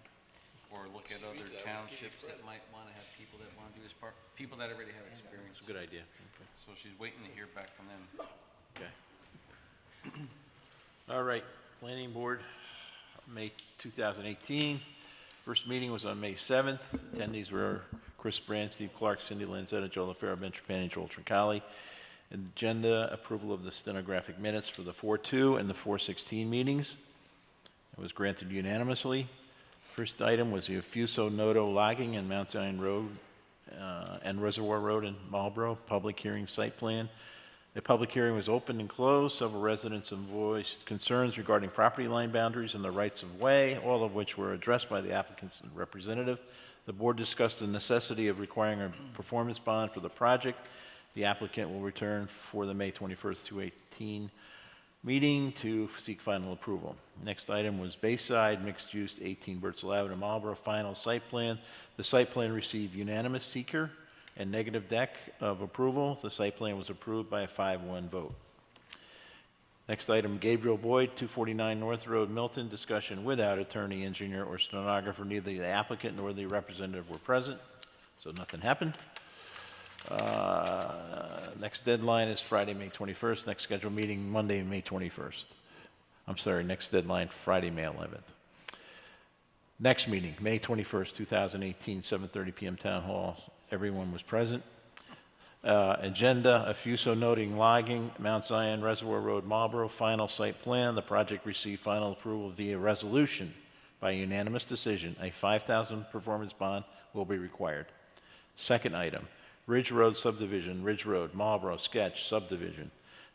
Or look at other townships that might want to have people that want to do this people that already have experience. It's a good idea. Okay. So she's waiting to hear back from them. Okay. All right, Planning Board, May 2018. First meeting was on May 7th. Attendees were Chris Brand, Steve Clark, Cindy Lanzetta, Joe LaFaro, Ben Trapani, Joel Trincali. Agenda, approval of the stenographic minutes for the 4-2 and the 4-16 meetings. It was granted unanimously. First item was the Effuso Noto logging in Mount Zion Road and Reservoir Road in Marlborough, public hearing site plan. The public hearing was opened and closed. Several residents have voiced concerns regarding property line boundaries and the rights of way, all of which were addressed by the applicant's representative. The board discussed the necessity of requiring a performance bond for the project. The applicant will return for the May 21st, 2018 meeting to seek final approval. Next item was Bayside Mixed Use 18 Bertzel Avenue, Marlborough, final site plan. The site plan received unanimous seeker and negative deck of approval. The site plan was approved by a 5-1 vote. Next item, Gabriel Boyd, 249 North Road, Milton. Discussion without attorney, engineer, or stenographer. Neither the applicant nor the representative were present, so nothing happened. Next deadline is Friday, May 21st. Next scheduled meeting, Monday, May 21st. I'm sorry, next deadline, Friday, May 11th. Next meeting, May 21st, 2018, 7:30 p.m. Town Hall. Everyone was present. Agenda, Effuso noting logging, Mount Zion Reservoir Road, Marlborough, final site plan. The project received final approval via resolution by unanimous decision. A $5,000 performance bond will be required. Second item, Ridge Road subdivision, Ridge Road, Marlborough, sketch, subdivision.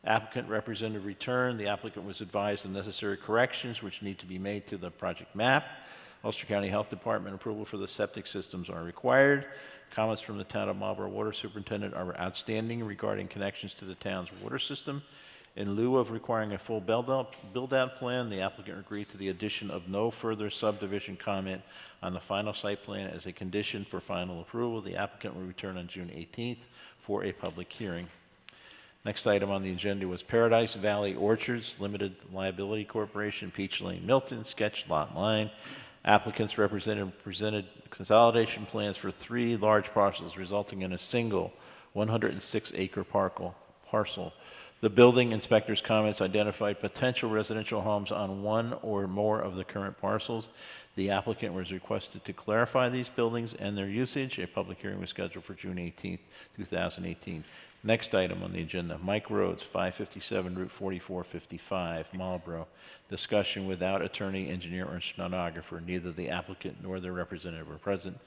Applicant representative returned. The applicant was advised of necessary corrections which need to be made to the project map. Ulster County Health Department approval for the septic systems are required. Comments from the town of Marlborough Water Superintendent are outstanding regarding connections to the town's water system. In lieu of requiring a full build-out plan, the applicant agreed to the addition of no further subdivision comment on the final site plan as a condition for final approval. The applicant will return on June 18th for a public hearing. Next item on the agenda was Paradise Valley Orchards Limited Liability Corporation, Peach Lane, Milton, sketch lot line. Applicants presented consolidation plans for 3 large parcels, resulting in a single 106-acre parcel. The building inspector's comments identified potential residential homes on one or more of the current parcels. The applicant was requested to clarify these buildings and their usage. A public hearing was scheduled for June 18th, 2018. Next item on the agenda, Mike Rhodes, 557 Route 4455, Marlborough. Discussion without attorney, engineer, or stenographer. Neither the applicant nor their representative were present.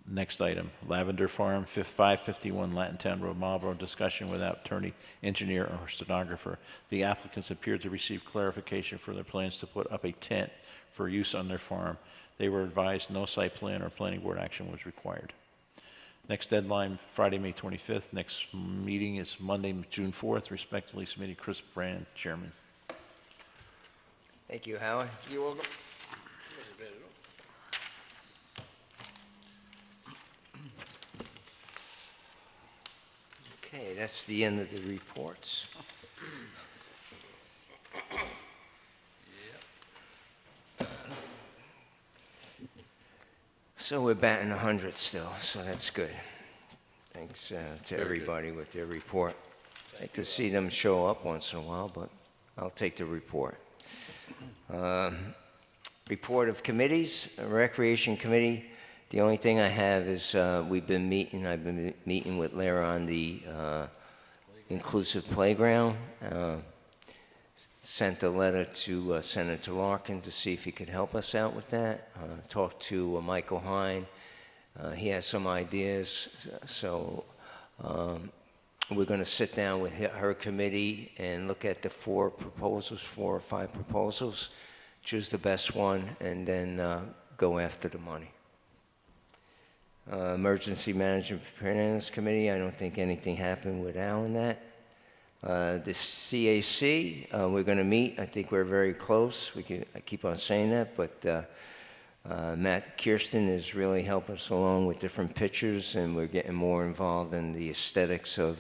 Next item, Lavender Farm, 551 Latintown Road, Marlborough. Discussion without attorney, engineer, or stenographer. The applicants appeared to receive clarification for their plans to put up a tent for use on their farm. They were advised no site plan or planning board action was required. Next deadline, Friday, May 25th. Next meeting is Monday, June 4th. Respectfully submitted, Chris Brand, Chairman. Thank you, Howard. You're welcome. Okay, that's the end of the reports. So we're batting 100 still, so that's good. Thanks to everybody with their report. I'd like to see them show up once in a while, but I'll take the report. Report of committees, Recreation Committee. The only thing I have is I've been meeting with Lara on the inclusive playground. sent a letter to Senator Larkin to see if he could help us out with that. Talked to Michael Hine. He has some ideas, so we're going to sit down with her committee and look at the 4 or 5 proposals, choose the best one, and then go after the money. Emergency Management Preparedness Committee, I don't think anything happened with Al in that. The CAC, we're going to meet. I think we're very close. I keep on saying that, but Matt Kirsten is really helping us along with different pictures, and we're getting more involved in the aesthetics of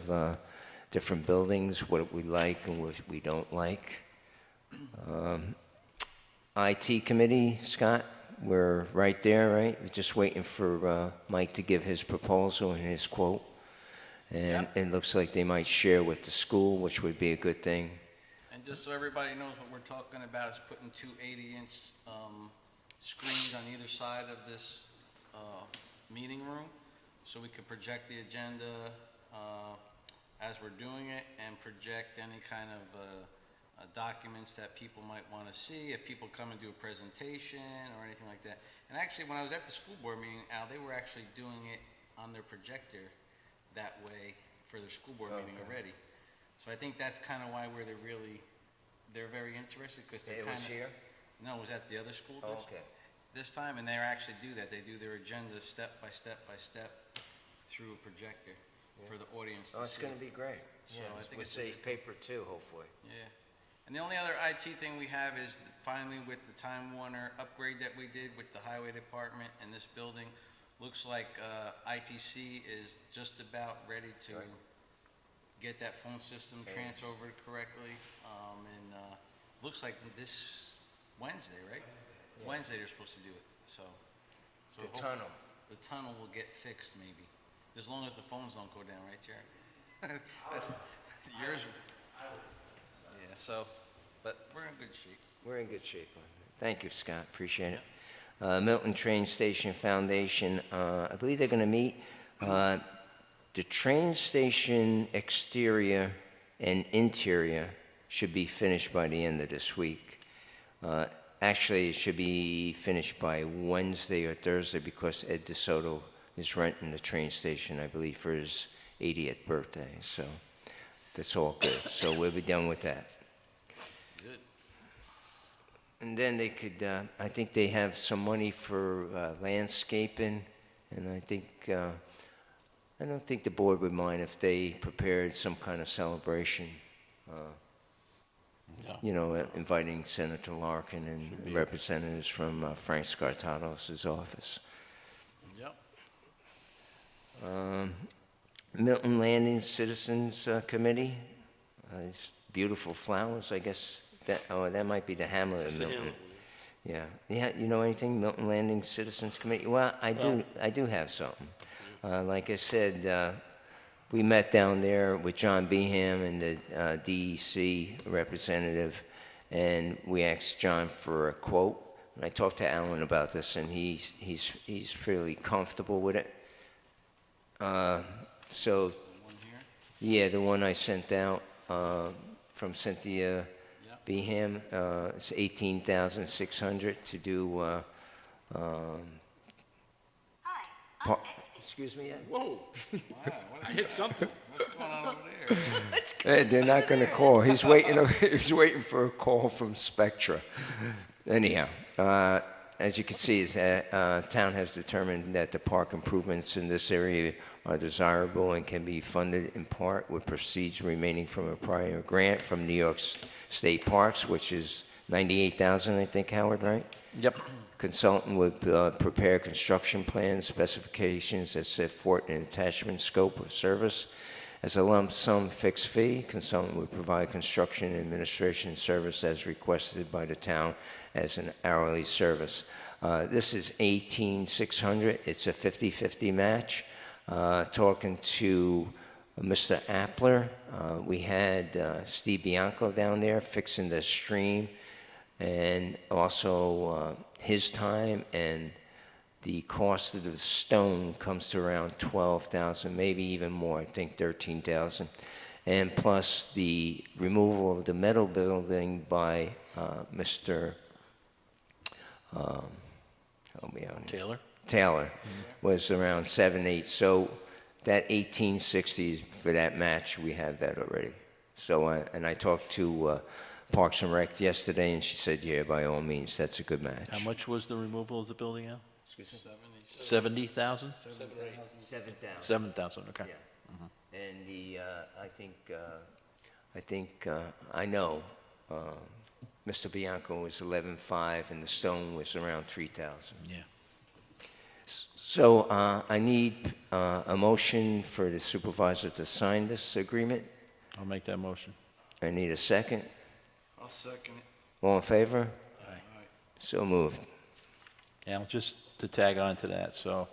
different buildings, what we like and what we don't like. IT Committee, Scott, we're right there, right? We're just waiting for Mike to give his proposal and his quote. And it looks like they might share with the school, which would be a good thing. And just so everybody knows what we're talking about is putting 2 80-inch screens on either side of this meeting room, so we could project the agenda as we're doing it and project any kind of documents that people might want to see if people come and do a presentation or anything like that. And actually, when I was at the school board meeting, Al, they were actually doing it on their projector that way for their school board meeting already. So I think that's kind of why they're very interested, because they're kind of... here? No, it was at the other school Oh, district. okay. This time, and they actually do that. They do their agenda step by step by step through a projector for the audience to see. Oh, it's going to be great. So Yeah, I think with it's safe paper too, hopefully. Yeah. And the only other IT thing we have is finally with the Time Warner upgrade that we did with the highway department and this building, looks like ITC is just about ready to get that phone system transferred correctly. And looks like this Wednesday, right? Wednesday they're supposed to do it. So The tunnel. The tunnel will get fixed maybe, as long as the phones don't go down, right, Jared? That's yours. Yeah. So, but we're in good shape. We're in good shape on it. Thank you, Scott. Appreciate it. Milton Train Station Foundation, I believe they're going to meet. The train station exterior and interior should be finished by the end of this week. Actually, it should be finished by Wednesday or Thursday because Ed DeSoto is renting the train station, I believe, for his 80th birthday. So that's all good. So we'll be done with that. Good. And then they could, I think they have some money for landscaping, and I don't think the board would mind if they prepared some kind of celebration, you know, inviting Senator Larkin and representatives from Frank Scartatos' office. Yep. Milton Landing Citizens Committee, it's beautiful flowers, I guess. That might be the Hamlet of Milton. Yeah. You know anything, Milton Landing Citizens Committee? Well, I do have something. Like I said, we met down there with John Beeham and the DEC representative, and we asked John for a quote. And I talked to Alan about this, and he's fairly comfortable with it. So, yeah, the one I sent out from Cynthia Beeham, it's $18,600 to do. Excuse me, Ed? Whoa. I hit something. What's going on over there? Ed, they're not going to call. He's waiting. He's waiting for a call from Spectra. Anyhow, as you can see, town has determined that the park improvements in this area are desirable and can be funded in part with proceeds remaining from a prior grant from New York State Parks, which is $98,000, I think, Howard, right? Yep. Consultant would prepare construction plans, specifications that set forth an attachment scope of service. As a lump sum fixed fee, consultant would provide construction and administration service as requested by the town as an hourly service. This is $18,600. It's a 50-50 match. Talking to Mr. Appler, we had Steve Bianco down there fixing the stream, and also his time and the cost of the stone comes to around $12,000, maybe even more, I think $13,000. and plus the removal of the metal building by Mr. Help me out here. Taylor was around 7-8. So that 1860 for that match, we have that already. So and I talked to Parks and Rec yesterday, and she said, yeah, by all means, that's a good match. How much was the removal of the building, Al? Excuse me? 70,000? 7,000. 7,000, okay. Yeah. And the I know Mr. Bianco was 11.5, and the stone was around 3,000. Yeah. So I need a motion for the supervisor to sign this agreement. I'll make that motion. I need a second. I'll second it. All in favor? Aye. So moved. Al, just to tag on to that, so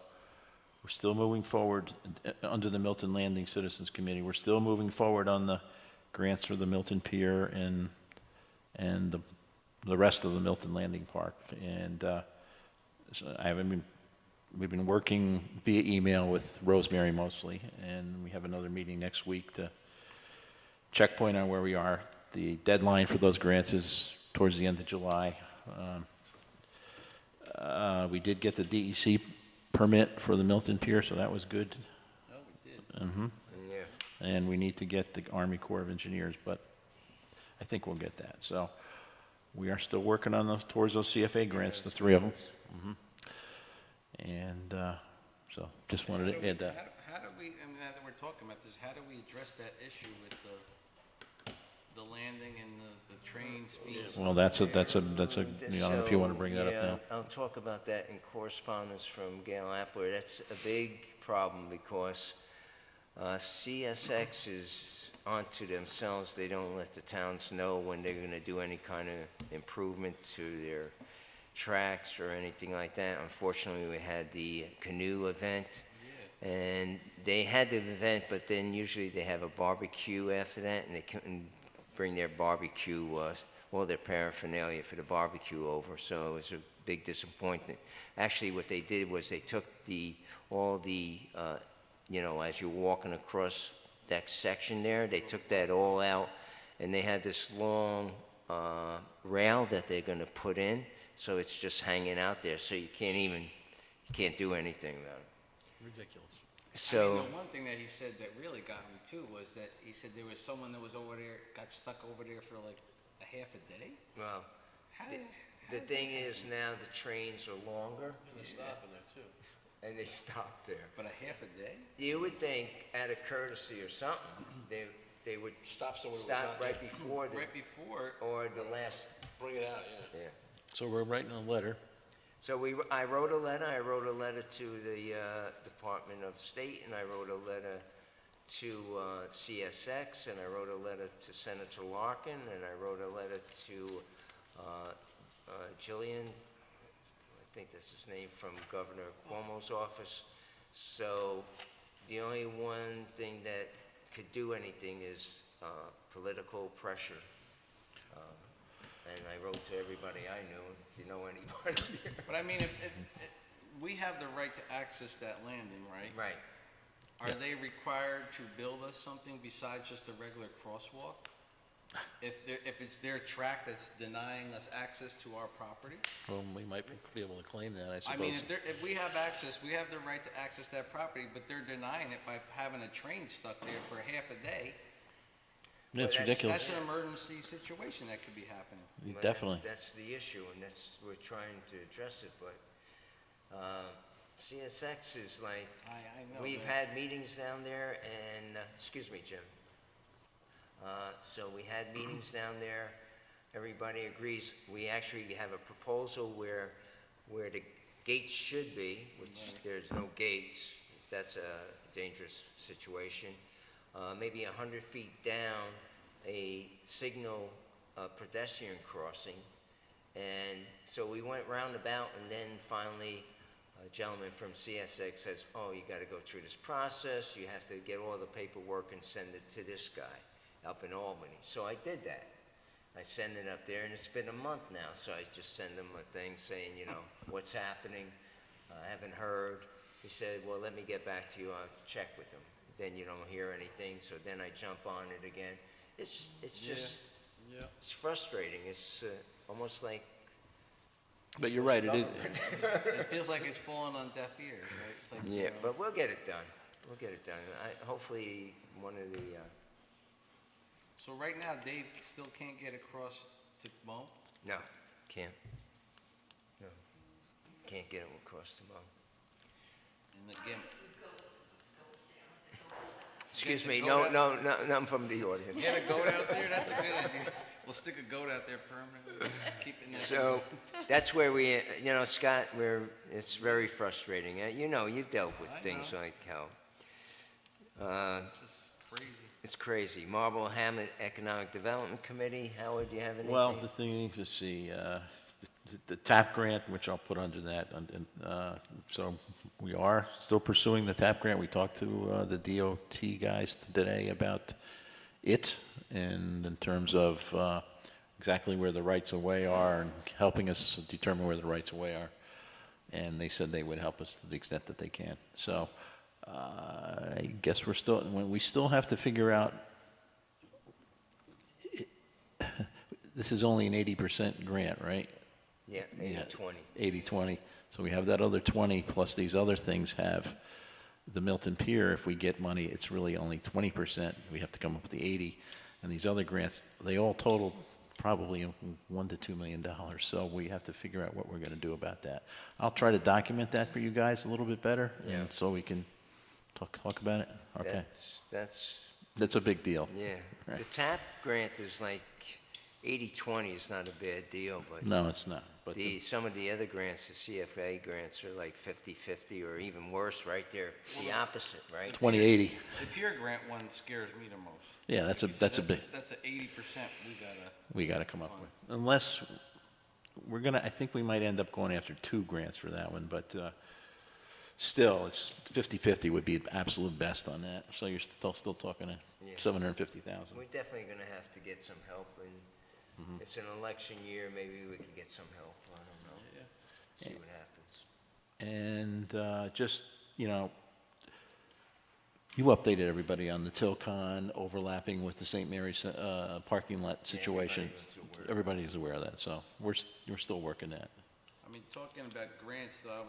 we're still moving forward under the Milton Landing Citizens Committee. We're still moving forward on the grants for the Milton Pier and the rest of the Milton Landing Park. And so we've been working via email with Rosemary mostly, and we have another meeting next week to checkpoint on where we are. The deadline for those grants is towards the end of July. We did get the DEC permit for the Milton Pier, so that was good. Oh, we did. Yeah. And we need to get the Army Corps of Engineers, but I think we'll get that. So we are still working on those, towards those CFA grants, the three of them. And so just wanted to add that. How do we, I mean, now that we're talking about this, how do we address that issue with the landing and the train speeds? Well, that's a, you know, if you want to bring that up yeah, now. I'll talk about that in correspondence from Gail Appler. That's a big problem because CSX is onto themselves. They don't let the towns know when they're going to do any kind of improvement to their tracks or anything like that. Unfortunately, we had the canoe event, and they had the event, but then usually they have a barbecue after that, and they couldn't bring their barbecue, all their paraphernalia for the barbecue over, so it was a big disappointment. Actually, what they did was they took all the, you know, as you're walking across that section there, they took that all out, and they had this long rail that they're going to put in, so it's just hanging out there, so you can't do anything about it. Ridiculous. So. I mean, the one thing that he said that really got me too was that he said there was someone that was over there, got stuck over there for like a half a day? Well, How the, did- the thing is now the trains are longer, They're stopping there, too. and they stop there. But a half a day? You would think, out of courtesy or something, they would Stop somewhere. stop right before Right before, or the last, Bring it out, yeah. yeah. So we're writing a letter. So I wrote a letter. I wrote a letter to the Department of State, and I wrote a letter to CSX, and I wrote a letter to Senator Larkin, and I wrote a letter to Jillian, I think that's his name, from Governor Cuomo's office. So the only one thing that could do anything is political pressure. And I wrote to everybody I knew, if you know anybody. but I mean, if we have the right to access that landing, right? Right. Are they required to build us something besides just a regular crosswalk? If it's their track that's denying us access to our property? Well, we might be able to claim that, I suppose. I mean, if we have access, we have the right to access that property, but they're denying it by having a train stuck there for half a day. It's Well, ridiculous. That's an emergency situation that could be happening. Well, Definitely. That's the issue, and we're trying to address it, but CSX is like, I know. we've that. had meetings down there, and, excuse me, Jim. So we had meetings down there, everybody agrees. We actually have a proposal where the gates should be, which there's no gates. That's a dangerous situation. Maybe 100 feet down, a signal pedestrian crossing. And so we went roundabout, and then finally, a gentleman from CSX says, oh, you got to go through this process. You have to get all the paperwork and send it to this guy up in Albany. So I did that. I sent it up there, and it's been a month now, so I just send him a thing saying, you know, what's happening. I haven't heard. He said, well, let me get back to you. I'll check with him. then you don't hear anything, so then I jump on it again. It's just, Yeah. it's frustrating. It's almost like But you're right, it is, It feels like it's falling on deaf ears, right? It's like, yeah, but we'll get it done. We'll get it done. Hopefully, one of the, So right now, Dave still can't get across to Mo? no, can't. No, can't get him across the mountain. And again, Excuse Get me, the no, goat no, no, I'm from the audience. get a goat out there, that's a good idea. We'll stick a goat out there permanently, keep it in there. So, that's where we, Scott, it's very frustrating. You know, you've dealt with I things know. like how, It's just crazy. it's crazy. Marlborough Hamlet Economic Development Committee, Howard, do you have anything? well, the thing is, let's see, the TAP grant, which I'll put under that, so we are still pursuing the TAP grant. We talked to the DOT guys today about it, and in terms of exactly where the rights of way are and helping us determine where the rights of way are. And they said they would help us to the extent that they can. So I guess we still have to figure out, this is only an 80% grant, right? Yeah, 80/20. 80/20. So we have that other 20 plus these other things have the Milton Pier. If we get money, it's really only 20%. We have to come up with the 80. And these other grants, they all total probably $1 to $2 million. So we have to figure out what we're going to do about that. I'll try to document that for you guys a little bit better, Yeah. and so we can talk about it. Okay, That's a big deal. yeah. Right. The TAP grant is like 80/20 is not a bad deal, but No, it's not. But some of the other grants, the CFA grants, are like 50/50 or even worse, right? They're the opposite, right? 2080. The Pier Grant one scares me the most. Yeah, that's Like a you that's a said, big. That's a 80% We got to come up with. Unless we're gonna, I think we might end up going after 2 grants for that one, but still, it's 50/50 would be the absolute best on that. So you're still talking Yeah. 750,000. We're definitely going to have to get some help, and it's an election year, maybe we could get some help, I don't know. See what happens. And just, you updated everybody on the Tilcon overlapping with the St. Mary's parking lot situation. Everybody is aware of that, so we're still working that. I mean, talking about grants, though,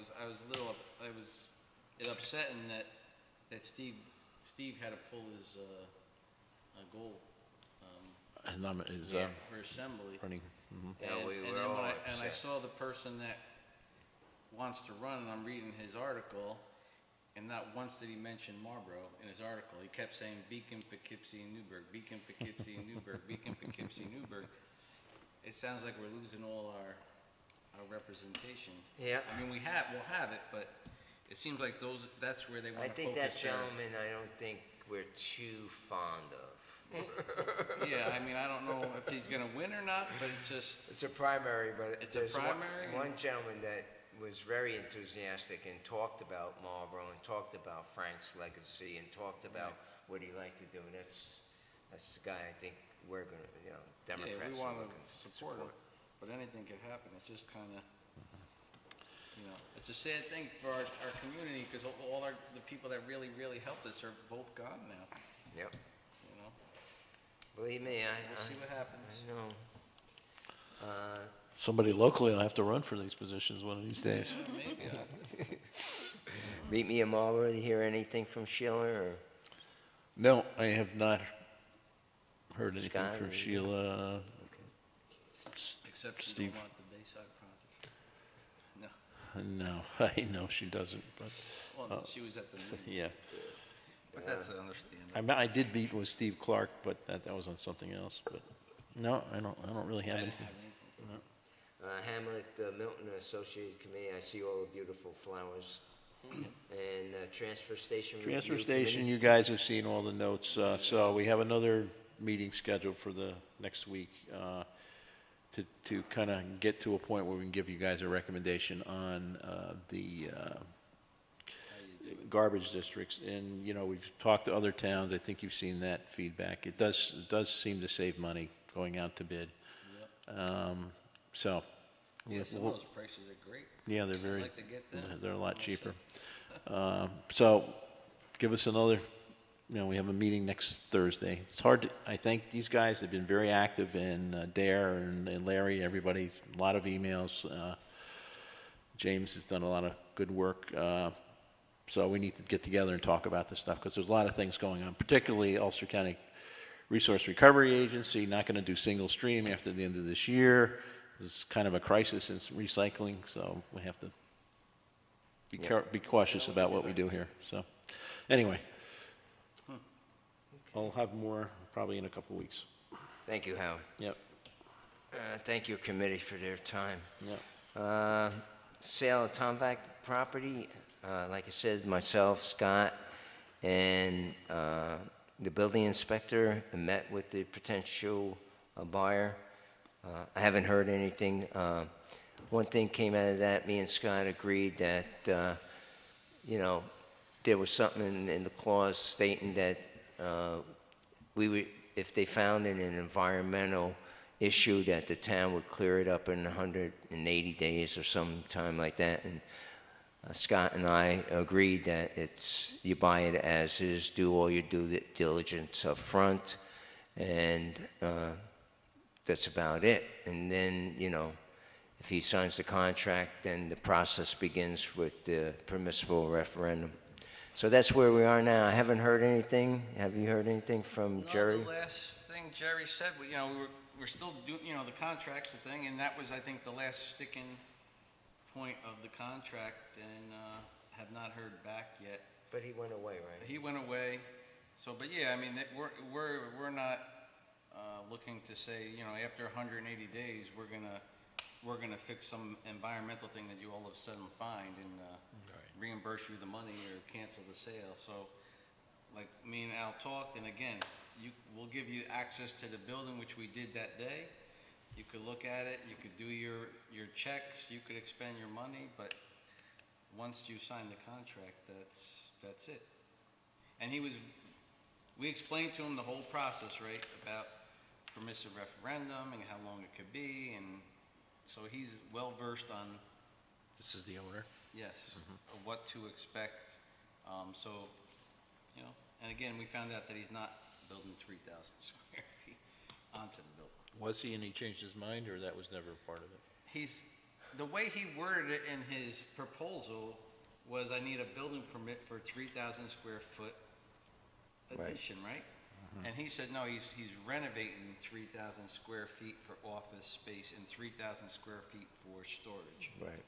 it upsetting that Steve had to pull his goal Is Yeah. for assembly. running. Yeah, we And were then all and I upset. saw the person that wants to run, and I'm reading his article, and not once did he mention Marlborough in his article. He kept saying Beacon, Poughkeepsie, and Newburgh, Beacon, Poughkeepsie, and Newburgh, Beacon, Poughkeepsie, Newburgh. It sounds like we're losing all our representation. Yeah. I mean, we'll have it, but it seems like that's where they want I to think focus that their. gentleman, I don't think we're too fond of. Yeah, I mean, I don't know if he's gonna win or not, but it's just, It's a primary, but It's a there's primary? one gentleman that was very enthusiastic and talked about Marlborough and talked about Frank's legacy and talked about what he liked to do. That's the guy I think we're gonna, yeah, Democrats we are want looking to support it, but anything could happen. It's just kind of, it's a sad thing for our community, because all the people that really, really helped us are both gone now, Yep. you know? Believe me, We'll see what happens. I know. Somebody locally will have to run for these positions one of these days. Maybe. Meet me in Marlborough. Do you hear anything from Sheila or? No, I have not heard anything Scott, from or- Sheila. Except you Steve. don't want the Bayside project. No. No, I know she doesn't, but, Well, no, she was at the meeting, yeah. but that's understandable. I did meet with Steve Clark, but that was on something else, but, no, I don't really have I didn't anything. have anything. Hamlet Milton Associated Committee, I see all the beautiful flowers. And Transfer Station Review Transfer station, Committee. you guys have seen all the notes, so we have another meeting scheduled for the next week, to kind of get to a point where we can give you guys a recommendation on, the, garbage districts. And, we've talked to other towns, I think you've seen that feedback. It does seem to save money going out to bid. So. Yeah, some of those prices are great. Yeah, they're I'd very, like to get them. they're a lot cheaper. So give us another we have a meeting next Thursday. It's hard to, I think these guys have been very active in Dare and Larry, everybody, a lot of emails. James has done a lot of good work. So we need to get together and talk about this stuff because there's a lot of things going on, particularly Ulster County Resource Recovery Agency, not going to do single stream after the end of this year. There's kind of a crisis in recycling, so we have to be cautious about what we do here. So anyway, I'll have more probably in a couple of weeks. Thank you, Howard. Yep. Thank your committee for their time. Yep. Sale of Tomback property, like I said, myself, Scott, and the building inspector met with the potential buyer. I haven't heard anything. One thing came out of that, me and Scott agreed that, there was something in the clause stating that we would, if they found an environmental issue, that the town would clear it up in 180 days or some time like that. And Scott and I agreed that you buy it as is, do all your due diligence up front, and that's about it. And then, if he signs the contract, then the process begins with the permissible referendum. So that's where we are now. I haven't heard anything. Have you heard anything from Jerry? No, the last thing Jerry said, we're still doing, the contract's the thing, and that was, I think, the last sticking point of the contract, and have not heard back yet. But he went away, right? He went away. So, but yeah, I mean, we're not looking to say, after 180 days, we're gonna fix some environmental thing that you all of a sudden find and reimburse you the money or cancel the sale. So, like me and Al talked, and again, we'll give you access to the building, which we did that day. You could look at it, you could do your checks, you could expend your money, but once you sign the contract, that's it. And we explained to him the whole process, right, about permissive referendum and how long it could be, and so he's well versed on, This is the owner. yes, of what to expect. So, and again, we found out that he's not building 3,000 square feet onto the building. Was he, and he changed his mind, or that was never part of it? The way he worded it in his proposal was, I need a building permit for 3,000 square foot addition, right? And he said, no, he's renovating 3,000 square feet for office space and 3,000 square feet for storage. Right.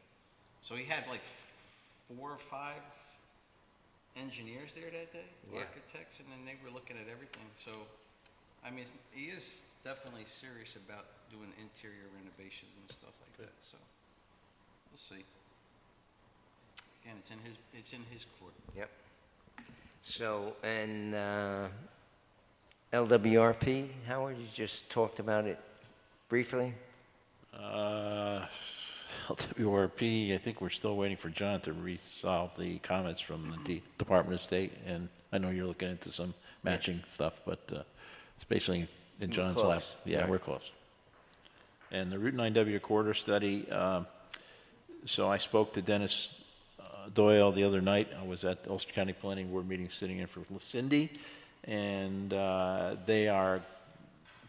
So he had like 4 or 5 engineers there that day, Yeah. architects, and then they were looking at everything. So, I mean, he is definitely serious about doing interior renovations and stuff like that. So, we'll see. Again, it's in his court. Yep. So, and LWRP, Howard, you just talked about it briefly? LWRP, I think we're still waiting for John to resolve the comments from the Department of State, and I know you're looking into some matching stuff, but it's basically in John's lap. close. Yeah, Right. we're close. And the Route 9W corridor study, so I spoke to Dennis Doyle the other night. I was at the Ulster County Planning Board meeting sitting in for Cindy, and they are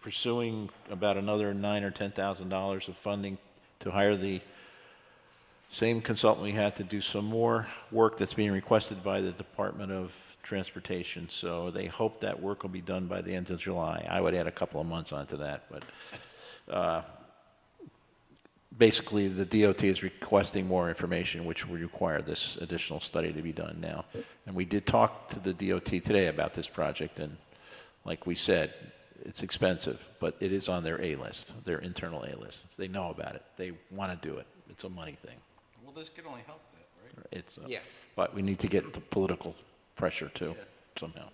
pursuing about another $9,000 or $10,000 of funding to hire the same consultant we had to do some more work that's being requested by the Department of Transportation. So they hope that work will be done by the end of July. I would add a couple of months onto that, but basically the DOT is requesting more information, which will require this additional study to be done now. And we did talk to the DOT today about this project, and like we said, it's expensive, but it is on their A list, their internal A list. They know about it. They want to do it. It's a money thing. Well, this could only help that, right? It's, Yeah. But we need to get the political pressure too, Yeah. somehow.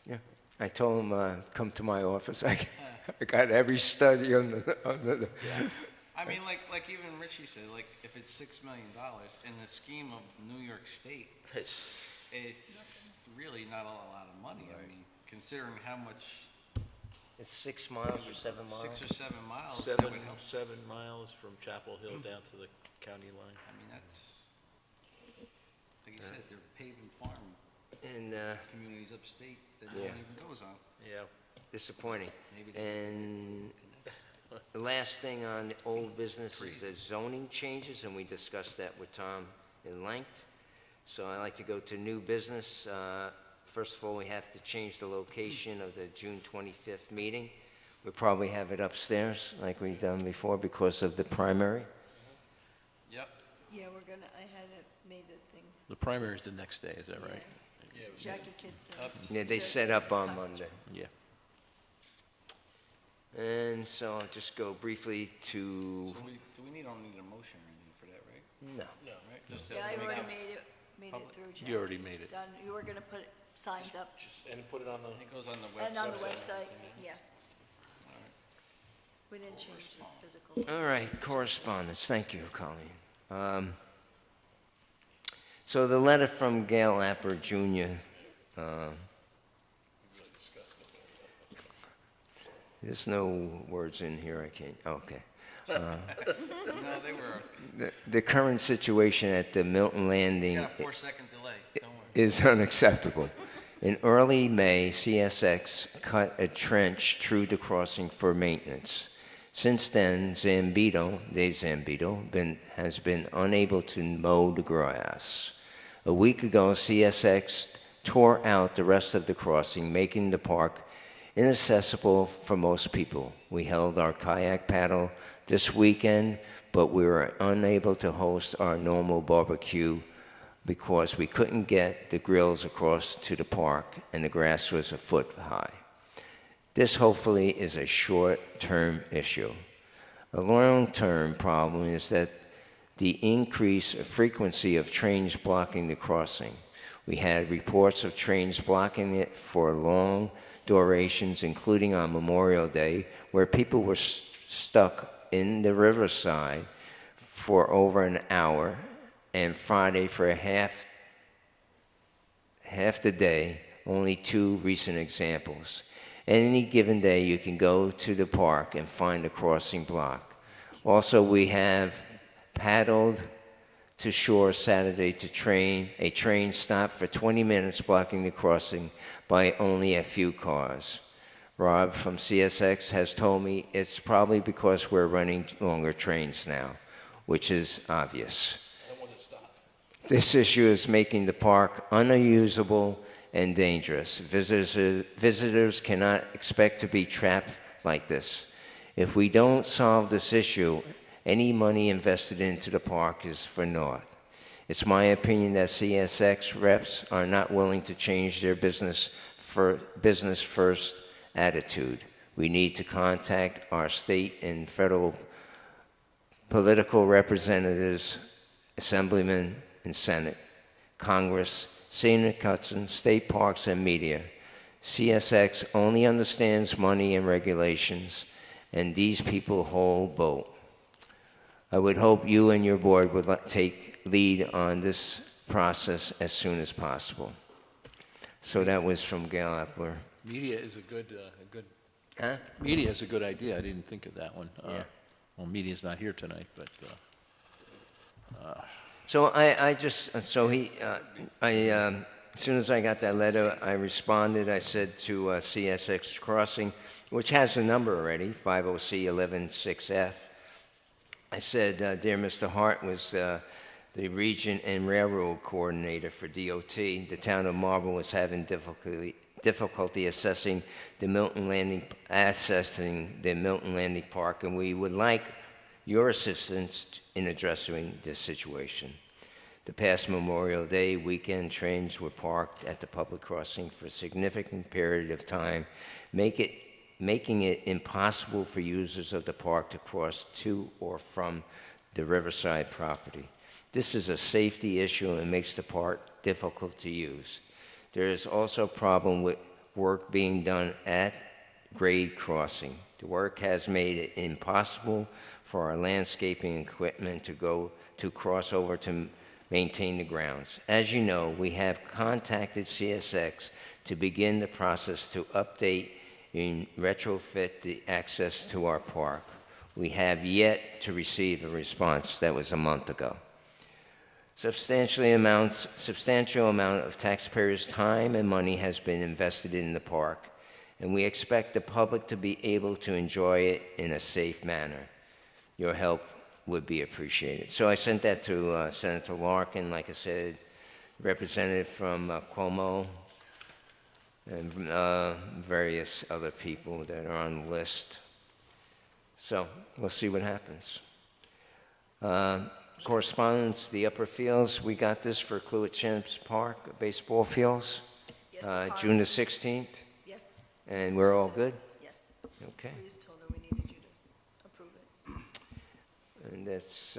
Yeah. I told him, come to my office. I got every study on the I mean, like even Richie said, like if it's $6 million in the scheme of New York State, it's really not a lot of money. I mean, considering how much, It's 6 miles or 7 miles? 6 or 7 miles, that would help. 7 miles from Chapel Hill down to the county line. I mean, that's, like he says, they're paving farm And Communities upstate that no Yeah. one even goes on. Yeah. disappointing. Maybe they- And the last thing on the old business is the zoning changes, and we discussed that with Tom in length. So I'd like to go to new business. First of all, we have to change the location of the June 25th meeting. We probably have it upstairs like we've done before because of the primary. Yep. Yeah, I had it, made the thing. The primary is the next day, is that right? Jackie Kidd said. Yeah, they set up on Monday. Yeah. And so I'll just go briefly to, So we don't need a motion or anything for that, right? no. Right? Just Yeah, I that we already announce- made it through, Jackie. You already made It's it. done. You were gonna put signs up And put it on the, It goes on the website. and on the website, yeah. We didn't change the physical. All right, correspondence. Thank you, Colleen. So the letter from Gail Apper Jr. There's no words in here. I can't. Okay. No, they were, The current situation at the Milton Landing Got a 4-second delay, don't worry. is unacceptable. In early May, CSX cut a trench through the crossing for maintenance. Since then, Dave Zambito, has been unable to mow the grass. A week ago, CSX tore out the rest of the crossing, making the park inaccessible for most people. We held our kayak paddle this weekend, but we were unable to host our normal barbecue because we couldn't get the grills across to the park and the grass was a foot high. This hopefully is a short-term issue. A long-term problem is that the increased frequency of trains blocking the crossing. We had reports of trains blocking it for long durations, including on Memorial Day, where people were stuck in the riverside for over an hour, and Friday for half the day, only 2 recent examples. Any given day, you can go to the park and find a crossing block. Also, we have paddled to shore Saturday to a train stopped for 20 minutes blocking the crossing by only a few cars. Rob from CSX has told me it's probably because we're running longer trains now, which is obvious. This issue is making the park unusable and dangerous. Visitors cannot expect to be trapped like this. If we don't solve this issue, any money invested into the park is for naught. It's my opinion that CSX reps are not willing to change their business first attitude. We need to contact our state and federal political representatives, assemblymen and Senate, Congress, senior customs, state parks, and media. CSX only understands money and regulations, and these people hold boat. I would hope you and your board would take lead on this process as soon as possible. So that was from Gail Appler. Media is a good, Huh? media is a good idea. I didn't think of that one. Yeah. Well, media's not here tonight, but, So as soon as I got that letter, I responded. I said to CSX Crossing, which has a number already, 50C116F. I said, dear Mr. Hart was the region and railroad coordinator for DOT. The town of Marlborough was having difficulty accessing the Milton Landing Park, and we would like your assistance in addressing this situation. The past Memorial Day weekend, trains were parked at the public crossing for a significant period of time, making it impossible for users of the park to cross to or from the Riverside property. This is a safety issue and makes the park difficult to use. There is also a problem with work being done at grade crossing. The work has made it impossible for our landscaping equipment to cross over to maintain the grounds. As you know, we have contacted CSX to begin the process to update and retrofit the access to our park. We have yet to receive a response. That was a month ago. Substantial amount of taxpayers' time and money has been invested in the park, and we expect the public to be able to enjoy it in a safe manner. Your help would be appreciated. So I sent that to Senator Larkin, like I said, representative from Cuomo, and various other people that are on the list. So we'll see what happens. Correspondence, the upper fields, we got this for Cluett Champs Park, baseball fields, Yes, the June the funds. 16th, Yes, and we're all good? yes. Okay. We just told her we needed you to approve it. And that's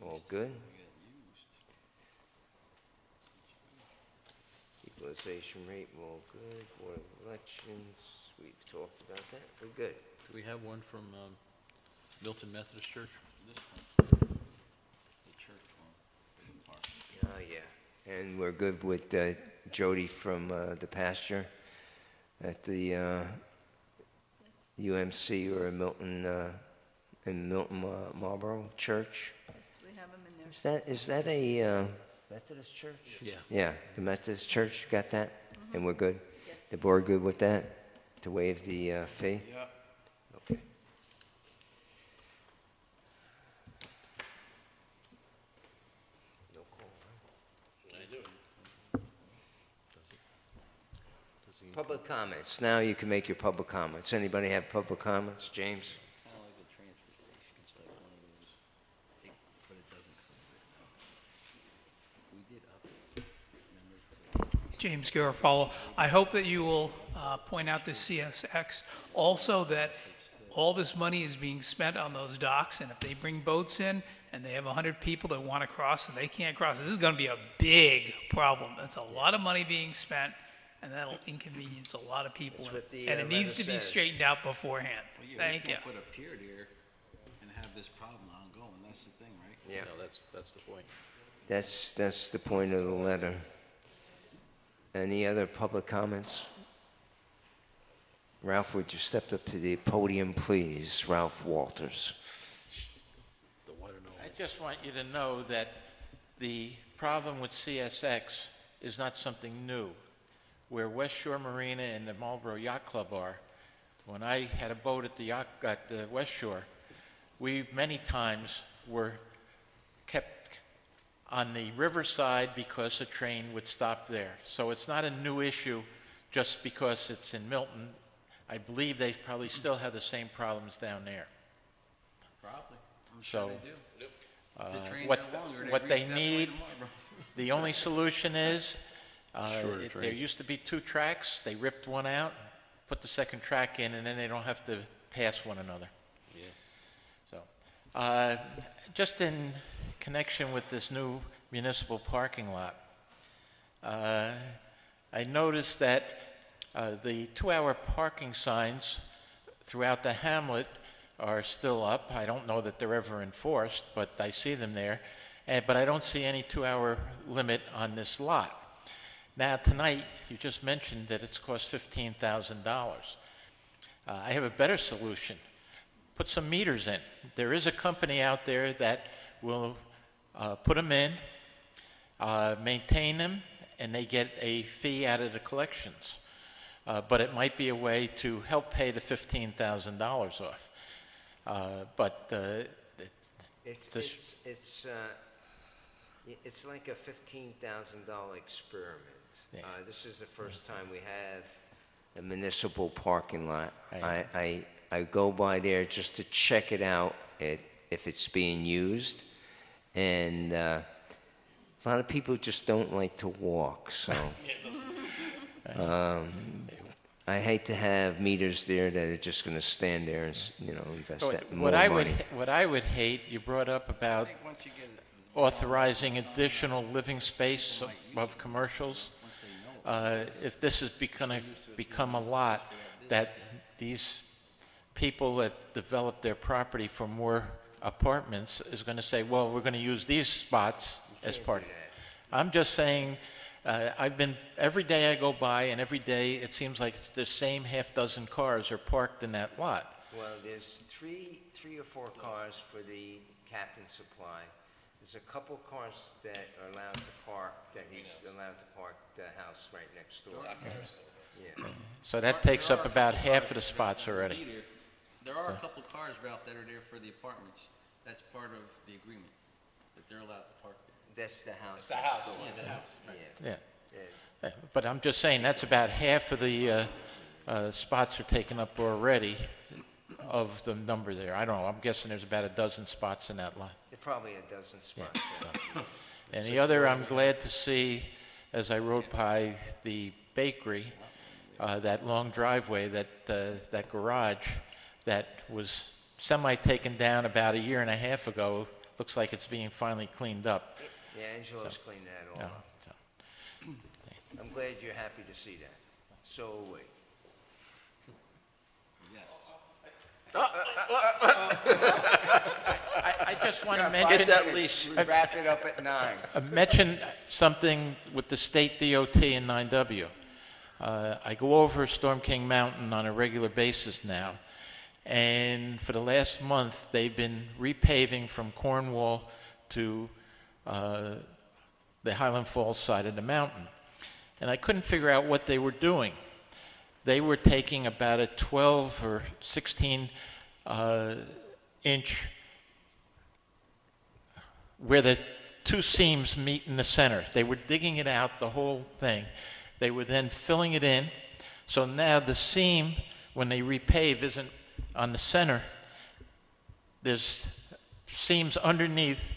all good. Equalization rate, we're all good. Board of Elections, we've talked about that. We're good. Do we have one from Milton Methodist Church? Oh, yeah. And we're good with Jody from the pasture at the UMC or in Milton Marlborough Church. Yes, we have them in there. Is that a Methodist church? Yeah. Yeah, the Methodist church, got that? And we're good? Yes. The board good with that? To waive the fee? Yeah. Okay. No call, huh? I do. Public comments. Now you can make your public comments. Anybody have public comments? James? James Garofalo. I hope that you will point out to CSX also that all this money is being spent on those docks, and if they bring boats in and they have 100 people that want to cross and they can't cross, this is going to be a big problem. That's a lot of money being spent, and that'll inconvenience a lot of people. That's what the And it needs letter to be says. straightened out beforehand. Well, yeah, Thank we you. can't put a pier there and have this problem ongoing, that's the thing, right? Yeah. No, that's the point. That's the point of the letter. Any other public comments? Ralph, would you step up to the podium, please? Ralph Walters. I just want you to know that the problem with CSX is not something new. Where West Shore Marina and the Marlborough Yacht Club are, when I had a boat at the West Shore, we many times were kept on the riverside because a train would stop there. So it's not a new issue just because it's in Milton. I believe they probably still have the same problems down there. Probably, I'm sure So, they do. If the train's what, no longer, what reach they that point need, tomorrow. the only solution is, Shorter there train. used to be 2 tracks, they ripped one out, put the second track in, and then they don't have to pass one another. Yeah. So, just in connection with this new municipal parking lot, I noticed that the 2-hour parking signs throughout the hamlet are still up. I don't know that they're ever enforced, but I see them there. But I don't see any 2-hour limit on this lot. Now, tonight, you just mentioned that it's cost $15,000. I have a better solution. Put some meters in. There is a company out there that will put them in, maintain them, and they get a fee out of the collections. But it might be a way to help pay the $15,000 off. It's like a $15,000 experiment. Yeah. This is the first time we have a municipal parking lot. Right. I go by there just to check it out if it's being used, and a lot of people just don't like to walk, so I hate to have meters there that are just going to stand there and invest So that more money. what I would hate, you brought up about Once you get it, authorizing additional living space of commercials. If this is going to become a lot, that these people that develop their property for more apartments is going to say, well, we're going to use these spots as part of it. I'm just saying, every day I go by, and every day it seems like it's the same half-dozen cars are parked in that lot. Well, there's three or four cars for the Captain Supply, There's a couple cars that are allowed to park, that he's allowed to park the house right next door. Yeah. So that takes up about half of the spots already. There are a couple of cars, Ralph, that are there for the apartments. That's part of the agreement, that they're allowed to park there. That's the house. It's the house. Yeah, the house. Yeah. Yeah. Yeah. But I'm just saying, that's about half of the spots are taken up already of the number there. I don't know, I'm guessing there's about a dozen spots in that lot. There are probably a dozen spots. Yeah. And the other, I'm glad to see, as I rode by the bakery, that long driveway, that garage that was semi-taken down about a year and a half ago, looks like it's being finally cleaned up. Yeah, Angelo's cleaned that all No, up. so- I'm glad you're happy to see that. So are we. I just want to mention, We wrap it up at 9. mention something with the state DOT and 9W. I go over Storm King Mountain on a regular basis now, and for the last month, they've been repaving from Cornwall to the Highland Falls side of the mountain. And I couldn't figure out what they were doing. They were taking about a 12 or 16 inch where the two seams meet in the center. They were digging it out, the whole thing. They were then filling it in. So now the seam, when they repave, isn't on the center. There's seams underneath,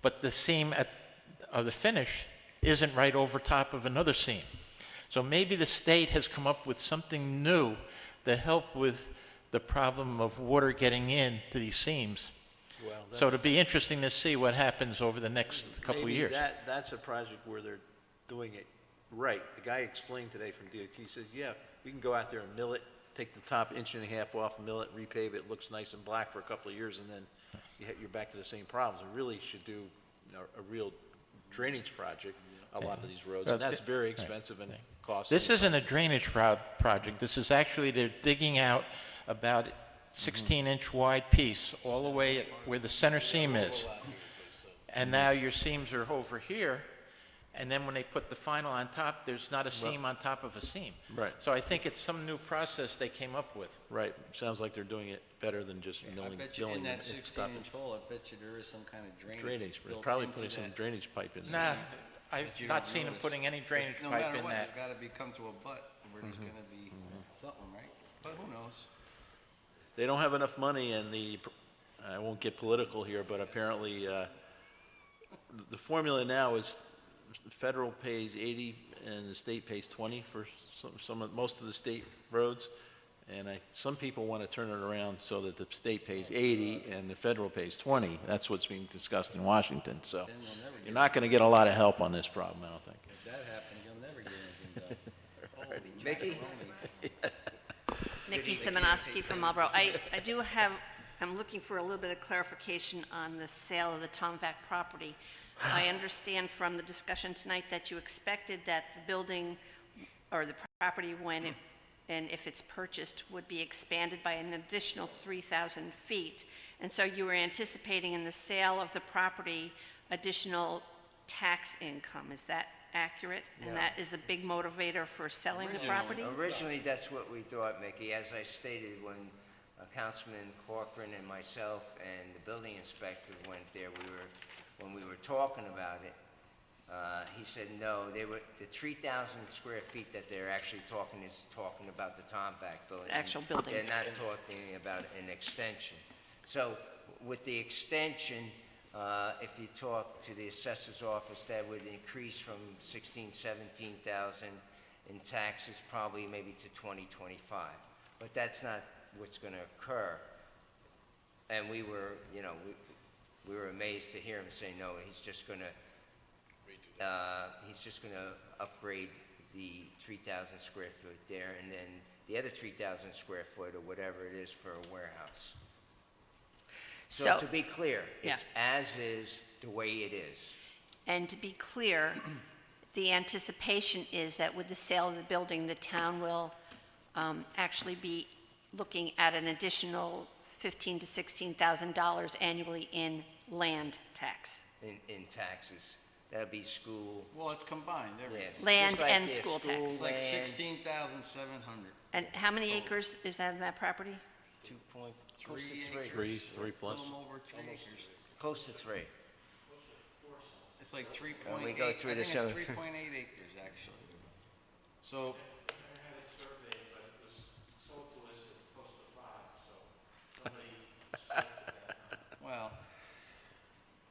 but the seam of the finish isn't right over top of another seam. So maybe the state has come up with something new to help with the problem of water getting in to these seams. Well, So it'll be interesting to see what happens over the next couple of years. Maybe that's a project where they're doing it right. The guy explained today from DOT, he says, yeah, we can go out there and mill it, take the top inch and a half off, mill it, repave it, looks nice and black for a couple of years, and then you're back to the same problems. We really should do a real drainage project, a lot of these roads, and that's very expensive and costly. This isn't a drainage project. This is actually, they're digging out about 16-inch wide piece all the way at where the center seam is. And now your seams are over here, and then when they put the final on top, there's not a seam on top of a seam. Right. So I think it's some new process they came up with. Right, sounds like they're doing it better than just I milling. bet you in milling that and stopping. 16-inch hole, I bet you there is some kind of Drainage, built probably into putting some that. drainage pipe in there. Nah, I've That you not don't seen them notice. putting any drainage No pipe matter in what, that. it's gotta come to a butt, where there's gonna be something, right? But who knows? They don't have enough money, and I won't get political here, but apparently, the formula now is the federal pays 80 and the state pays 20 for most of the state roads. And some people want to turn it around so that the state pays 80 and the federal pays 20. That's what's being discussed in Washington, so you're not going to get a lot of help on this problem, I don't think. If that happens, you'll never get anything done. Holy Mickey? Nikki Simonowski from Marlborough. I do have, I'm looking for a little bit of clarification on the sale of the Tom Vac property. I understand from the discussion tonight that you expected that the building or the property when it, and if it's purchased, would be expanded by an additional 3,000 feet. And so you were anticipating in the sale of the property additional tax income. Is that accurate? And No. that is the big motivator for selling the property? Originally, that's what we thought, Mickey. As I stated, when Councilman Corcoran and myself and the building inspector went there, when we were talking about it, he said, no, the 3,000 square feet that they're actually talking about the Tom Vac building. Actual building. They're not talking about an extension. So with the extension, if you talk to the assessor's office, that would increase from 17,000 in taxes, probably maybe to 25. But that's not what's going to occur. And we were, we were amazed to hear him say, no, he's just going to upgrade the 3,000 square foot there, and then the other 3,000 square foot or whatever it is for a warehouse. So to be clear, it's as is the way it is. And to be clear, the anticipation is that with the sale of the building, the town will actually be looking at an additional $15,000 to $16,000 annually in land tax. in taxes. That'd be school, Well, it's combined, everything. yes. Land just like and their school tax. It's like land, 16,700. And how many acres is that in that property? 2.3, Three plus. Little over 3 acres. close to 3. It's like 3.8. we go through I this think other- it's 3.8 acres, actually. So, well,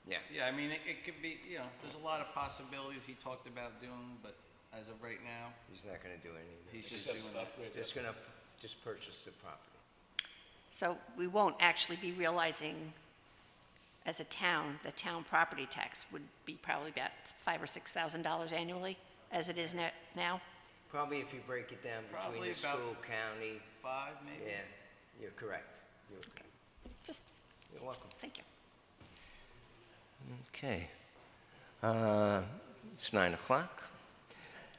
Yeah. yeah, I mean, it could be, you know, there's a lot of possibilities he talked about doing, but as of right now, He's not gonna do anything. he's just doing that. Just gonna, just purchase the property. So we won't actually be realizing, as a town, the town property tax would be probably about $5,000 or $6,000 annually, as it is now? Probably if you break it down between Probably the about- school, county, 5, maybe? yeah, you're correct. Just, You're welcome. thank you. Okay. It's 9 o'clock.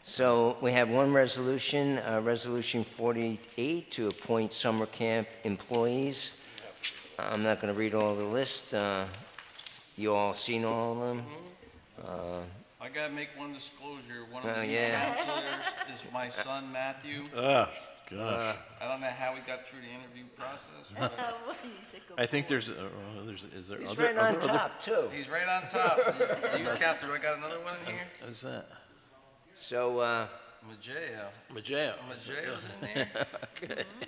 So we have one resolution, Resolution 48, to appoint summer camp employees. I'm not going to read all the list. You all seen all of them? I gotta make one disclosure. One Oh, of the yeah. counselors is my son, Matthew. Ah, gosh. I don't know how we got through the interview process, but He's a good I think boy. is there He's other? right on other- top, too. he's right on top. You counselor, I got another one in here? What's that? So, Majeo. Majeo. Majeo's in there?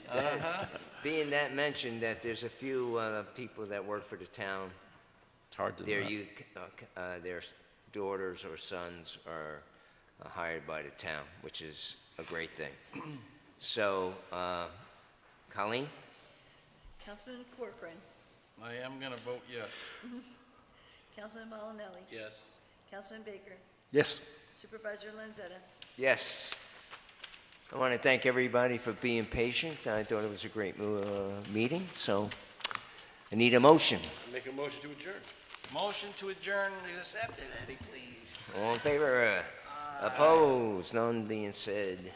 Uh-huh. being that mentioned, that there's a few people that work for the town, It's hard to their not. their daughters or sons are hired by the town, which is a great thing. So, Colleen? Councilman Corcoran, I am gonna vote yes. Councilman Malinelli, Yes. Councilman Baker, Yes. Supervisor Lanzetta. Yes. I want to thank everybody for being patient. I thought it was a great meeting, so I need a motion. Make a motion to adjourn. Motion to adjourn is accepted, Eddie, please. All in favor? Opposed? None being said.